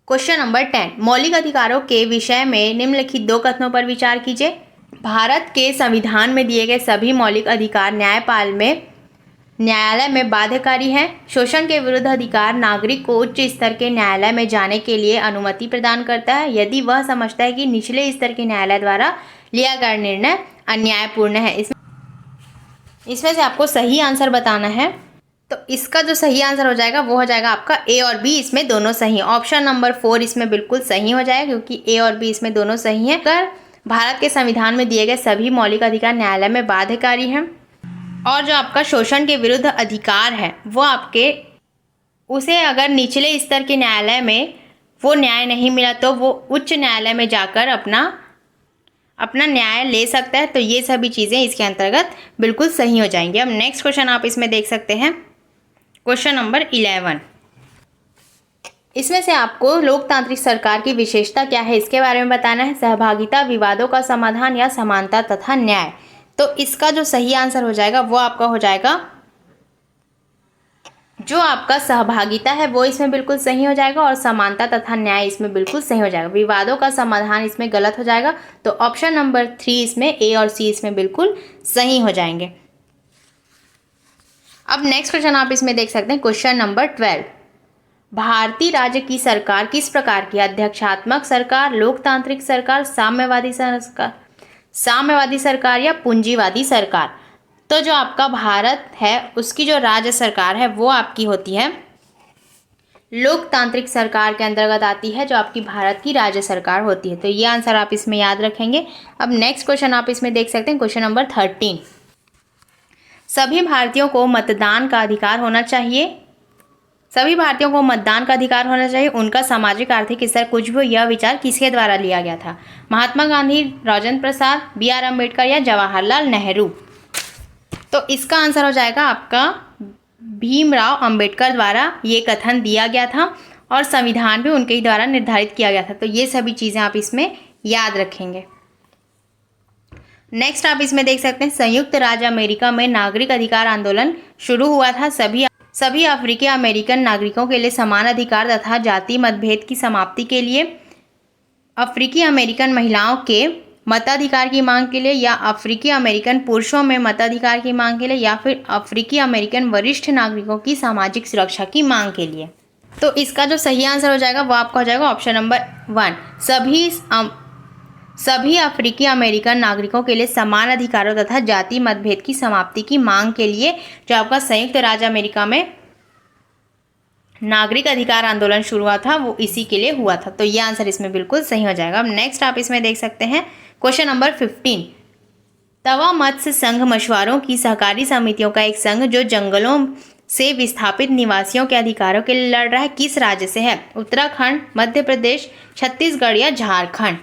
क्वेश्चन नंबर 10। मौलिक अधिकारों के विषय में निम्नलिखित 2 कथनों पर विचार कीजिए। भारत के संविधान में दिए गए सभी मौलिक अधिकार न्यायालय में बाध्यकारी है। शोषण के विरुद्ध अधिकार नागरिक को उच्च स्तर के न्यायालय में जाने के लिए अनुमति प्रदान करता है यदि वह समझता है कि निचले स्तर के न्यायालय द्वारा लिया गया निर्णय अन्यायपूर्ण है। इसमें से आपको सही आंसर बताना है। तो इसका जो सही आंसर हो जाएगा वो हो जाएगा आपका ए और बी, इसमें दोनों सही है। ऑप्शन नंबर 4 इसमें बिल्कुल सही हो जाएगा क्योंकि ए और बी इसमें दोनों सही हैं। अगर भारत के संविधान में दिए गए सभी मौलिक अधिकार न्यायालय में बाध्यकारी हैं और जो आपका शोषण के विरुद्ध अधिकार है वो आपके उसे अगर निचले स्तर के न्यायालय में वो न्याय नहीं मिला तो वो उच्च न्यायालय में जाकर अपना न्याय ले सकता है। तो ये सभी चीज़ें इसके अंतर्गत बिल्कुल सही हो जाएंगी। अब नेक्स्ट क्वेश्चन आप इसमें देख सकते हैं, क्वेश्चन नंबर 11। इसमें से आपको लोकतांत्रिक सरकार की विशेषता क्या है इसके बारे में बताना है। सहभागिता, विवादों का समाधान या समानता तथा न्याय। तो इसका जो सही आंसर हो जाएगा वो आपका हो जाएगा जो आपका सहभागिता है वो इसमें बिल्कुल सही हो जाएगा और समानता तथा न्याय इसमें बिल्कुल सही हो जाएगा। विवादों का समाधान इसमें गलत हो जाएगा। तो ऑप्शन नंबर 3 इसमें ए और सी इसमें बिल्कुल सही हो जाएंगे। अब नेक्स्ट क्वेश्चन आप इसमें देख सकते हैं, क्वेश्चन नंबर 12। भारतीय राज्य की सरकार किस प्रकार की? अध्यक्षात्मक सरकार, लोकतांत्रिक सरकार, साम्यवादी सरकार या पूंजीवादी सरकार। तो जो आपका भारत है उसकी जो राज्य सरकार है वो आपकी होती है लोकतांत्रिक सरकार के अंतर्गत आती है, जो आपकी भारत की राज्य सरकार होती है। तो ये आंसर आप इसमें याद रखेंगे। अब नेक्स्ट क्वेश्चन आप इसमें देख सकते हैं, क्वेश्चन नंबर 13। सभी भारतीयों को मतदान का अधिकार होना चाहिए। सभी भारतीयों को मतदान का अधिकार होना चाहिए। उनका सामाजिक आर्थिक स्तर कुछ भी हो, यह विचार किसके द्वारा लिया गया था? महात्मा गांधी, राजेंद्र प्रसाद, बी.आर. अम्बेडकर या जवाहरलाल नेहरू? तो इसका आंसर हो जाएगा आपका भीमराव अंबेडकर द्वारा ये कथन दिया गया था और संविधान भी उनके ही द्वारा निर्धारित किया गया था। तो ये सभी चीज़ें आप इसमें याद रखेंगे। नेक्स्ट आप इसमें देख सकते हैं, संयुक्त राज्य अमेरिका में नागरिक अधिकार आंदोलन शुरू हुआ था। सभी अफ्रीकी अमेरिकन नागरिकों के लिए समान अधिकार तथा जाति मतभेद की समाप्ति के लिए, अफ्रीकी अमेरिकन महिलाओं के मताधिकार की मांग के लिए, या अफ्रीकी अमेरिकन पुरुषों में मताधिकार की मांग के लिए, या फिर अफ्रीकी अमेरिकन वरिष्ठ नागरिकों की सामाजिक सुरक्षा की मांग के लिए। तो इसका जो सही आंसर हो जाएगा वो आपका हो जाएगा ऑप्शन नंबर 1, सभी अफ्रीकी अमेरिकन नागरिकों के लिए समान अधिकारों तथा जाति मतभेद की समाप्ति की मांग के लिए जो आपका संयुक्त राज्य अमेरिका में नागरिक अधिकार आंदोलन शुरू हुआ था वो इसी के लिए हुआ था। तो ये आंसर इसमें बिल्कुल सही हो जाएगा। अब नेक्स्ट आप इसमें देख सकते हैं क्वेश्चन नंबर 15, तवा मत्स्य संघ मछुआरों की सहकारी समितियों का एक संघ जो जंगलों से विस्थापित निवासियों के अधिकारों के लिए लड़ रहा है किस राज्य से है? उत्तराखंड, मध्य प्रदेश, छत्तीसगढ़ या झारखंड?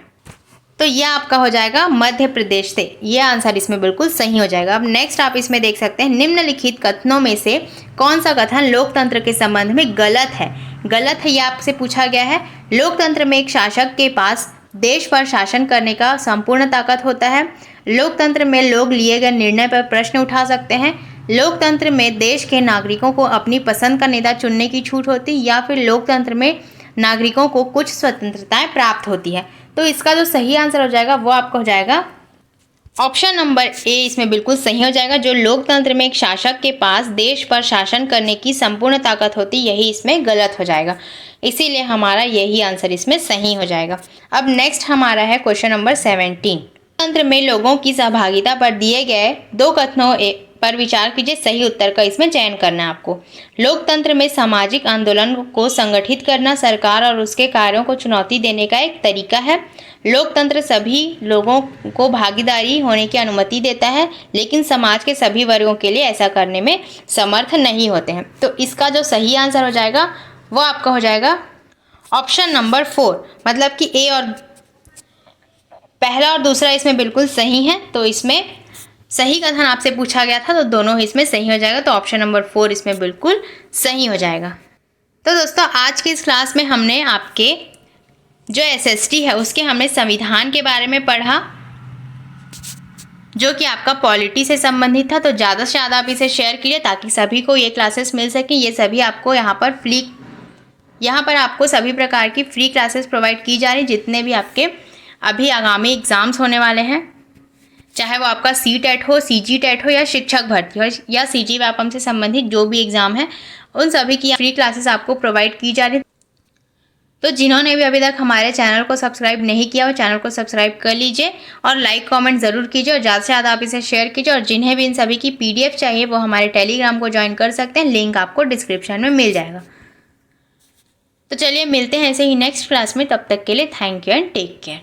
तो यह आपका हो जाएगा मध्य प्रदेश से। यह आंसर इसमें बिल्कुल सही हो जाएगा। अब नेक्स्ट आप इसमें देख सकते हैं, निम्नलिखित कथनों में से कौन सा कथन लोकतंत्र के संबंध में गलत है? गलत है यह आपसे पूछा गया है। लोकतंत्र में एक शासक के पास देश पर शासन करने का संपूर्ण ताकत होता है। लोकतंत्र में लोग लिए गए निर्णय पर प्रश्न उठा सकते हैं। लोकतंत्र में देश के नागरिकों को अपनी पसंद का नेता चुनने की छूट होती है, या फिर लोकतंत्र में नागरिकों को कुछ स्वतंत्रताएं प्राप्त होती है। तो इसका जो सही आंसर हो जाएगा वो आपका हो जाएगा ऑप्शन नंबर ए, इसमें बिल्कुल सही हो जाएगा। जो लोकतंत्र में एक शासक के पास देश पर शासन करने की संपूर्ण ताकत होती, यही इसमें गलत हो जाएगा। इसीलिए हमारा यही आंसर इसमें सही हो जाएगा। अब नेक्स्ट हमारा है क्वेश्चन नंबर 17, लोकतंत्र में लोगों की सहभागिता पर दिए गए दो कथनों पर विचार कीजिए, सही उत्तर का इसमें चयन करना है आपको। लोकतंत्र में सामाजिक आंदोलन को संगठित करना सरकार और उसके कार्यों को चुनौती देने का एक तरीका है। लोकतंत्र सभी लोगों को भागीदारी होने की अनुमति देता है, लेकिन समाज के सभी वर्गों के लिए ऐसा करने में समर्थ नहीं होते हैं। तो इसका जो सही आंसर हो जाएगा वो आपका हो जाएगा ऑप्शन नंबर 4, मतलब कि ए और पहला और दूसरा इसमें बिल्कुल सही है। तो इसमें सही कथन आपसे पूछा गया था तो दोनों इसमें सही हो जाएगा। तो ऑप्शन नंबर 4 इसमें बिल्कुल सही हो जाएगा। तो दोस्तों आज की इस क्लास में हमने आपके जो एसएसटी है उसके हमने संविधान के बारे में पढ़ा, जो कि आपका पॉलिटी से संबंधित था। तो ज़्यादा से ज़्यादा आप इसे शेयर कीजिए ताकि सभी को ये क्लासेस मिल सकें। ये सभी आपको यहाँ पर आपको सभी प्रकार की फ्री क्लासेस प्रोवाइड की जा रही, जितने भी आपके अभी आगामी एग्ज़ाम्स होने वाले हैं, चाहे वो आपका CTET हो, CGTET हो या शिक्षक भर्ती हो या CG व्यापम से संबंधित जो भी एग्ज़ाम है, उन सभी की फ्री क्लासेस आपको प्रोवाइड की जा रही। तो जिन्होंने भी अभी तक हमारे चैनल को सब्सक्राइब नहीं किया वो चैनल को सब्सक्राइब कर लीजिए और लाइक कमेंट ज़रूर कीजिए और ज़्यादा से ज़्यादा आप इसे शेयर कीजिए। और जिन्हें भी इन सभी की PDF चाहिए वो हमारे टेलीग्राम को ज्वाइन कर सकते हैं, लिंक आपको डिस्क्रिप्शन में मिल जाएगा। तो चलिए मिलते हैं ऐसे ही नेक्स्ट क्लास में, तब तक के लिए thank you and take care.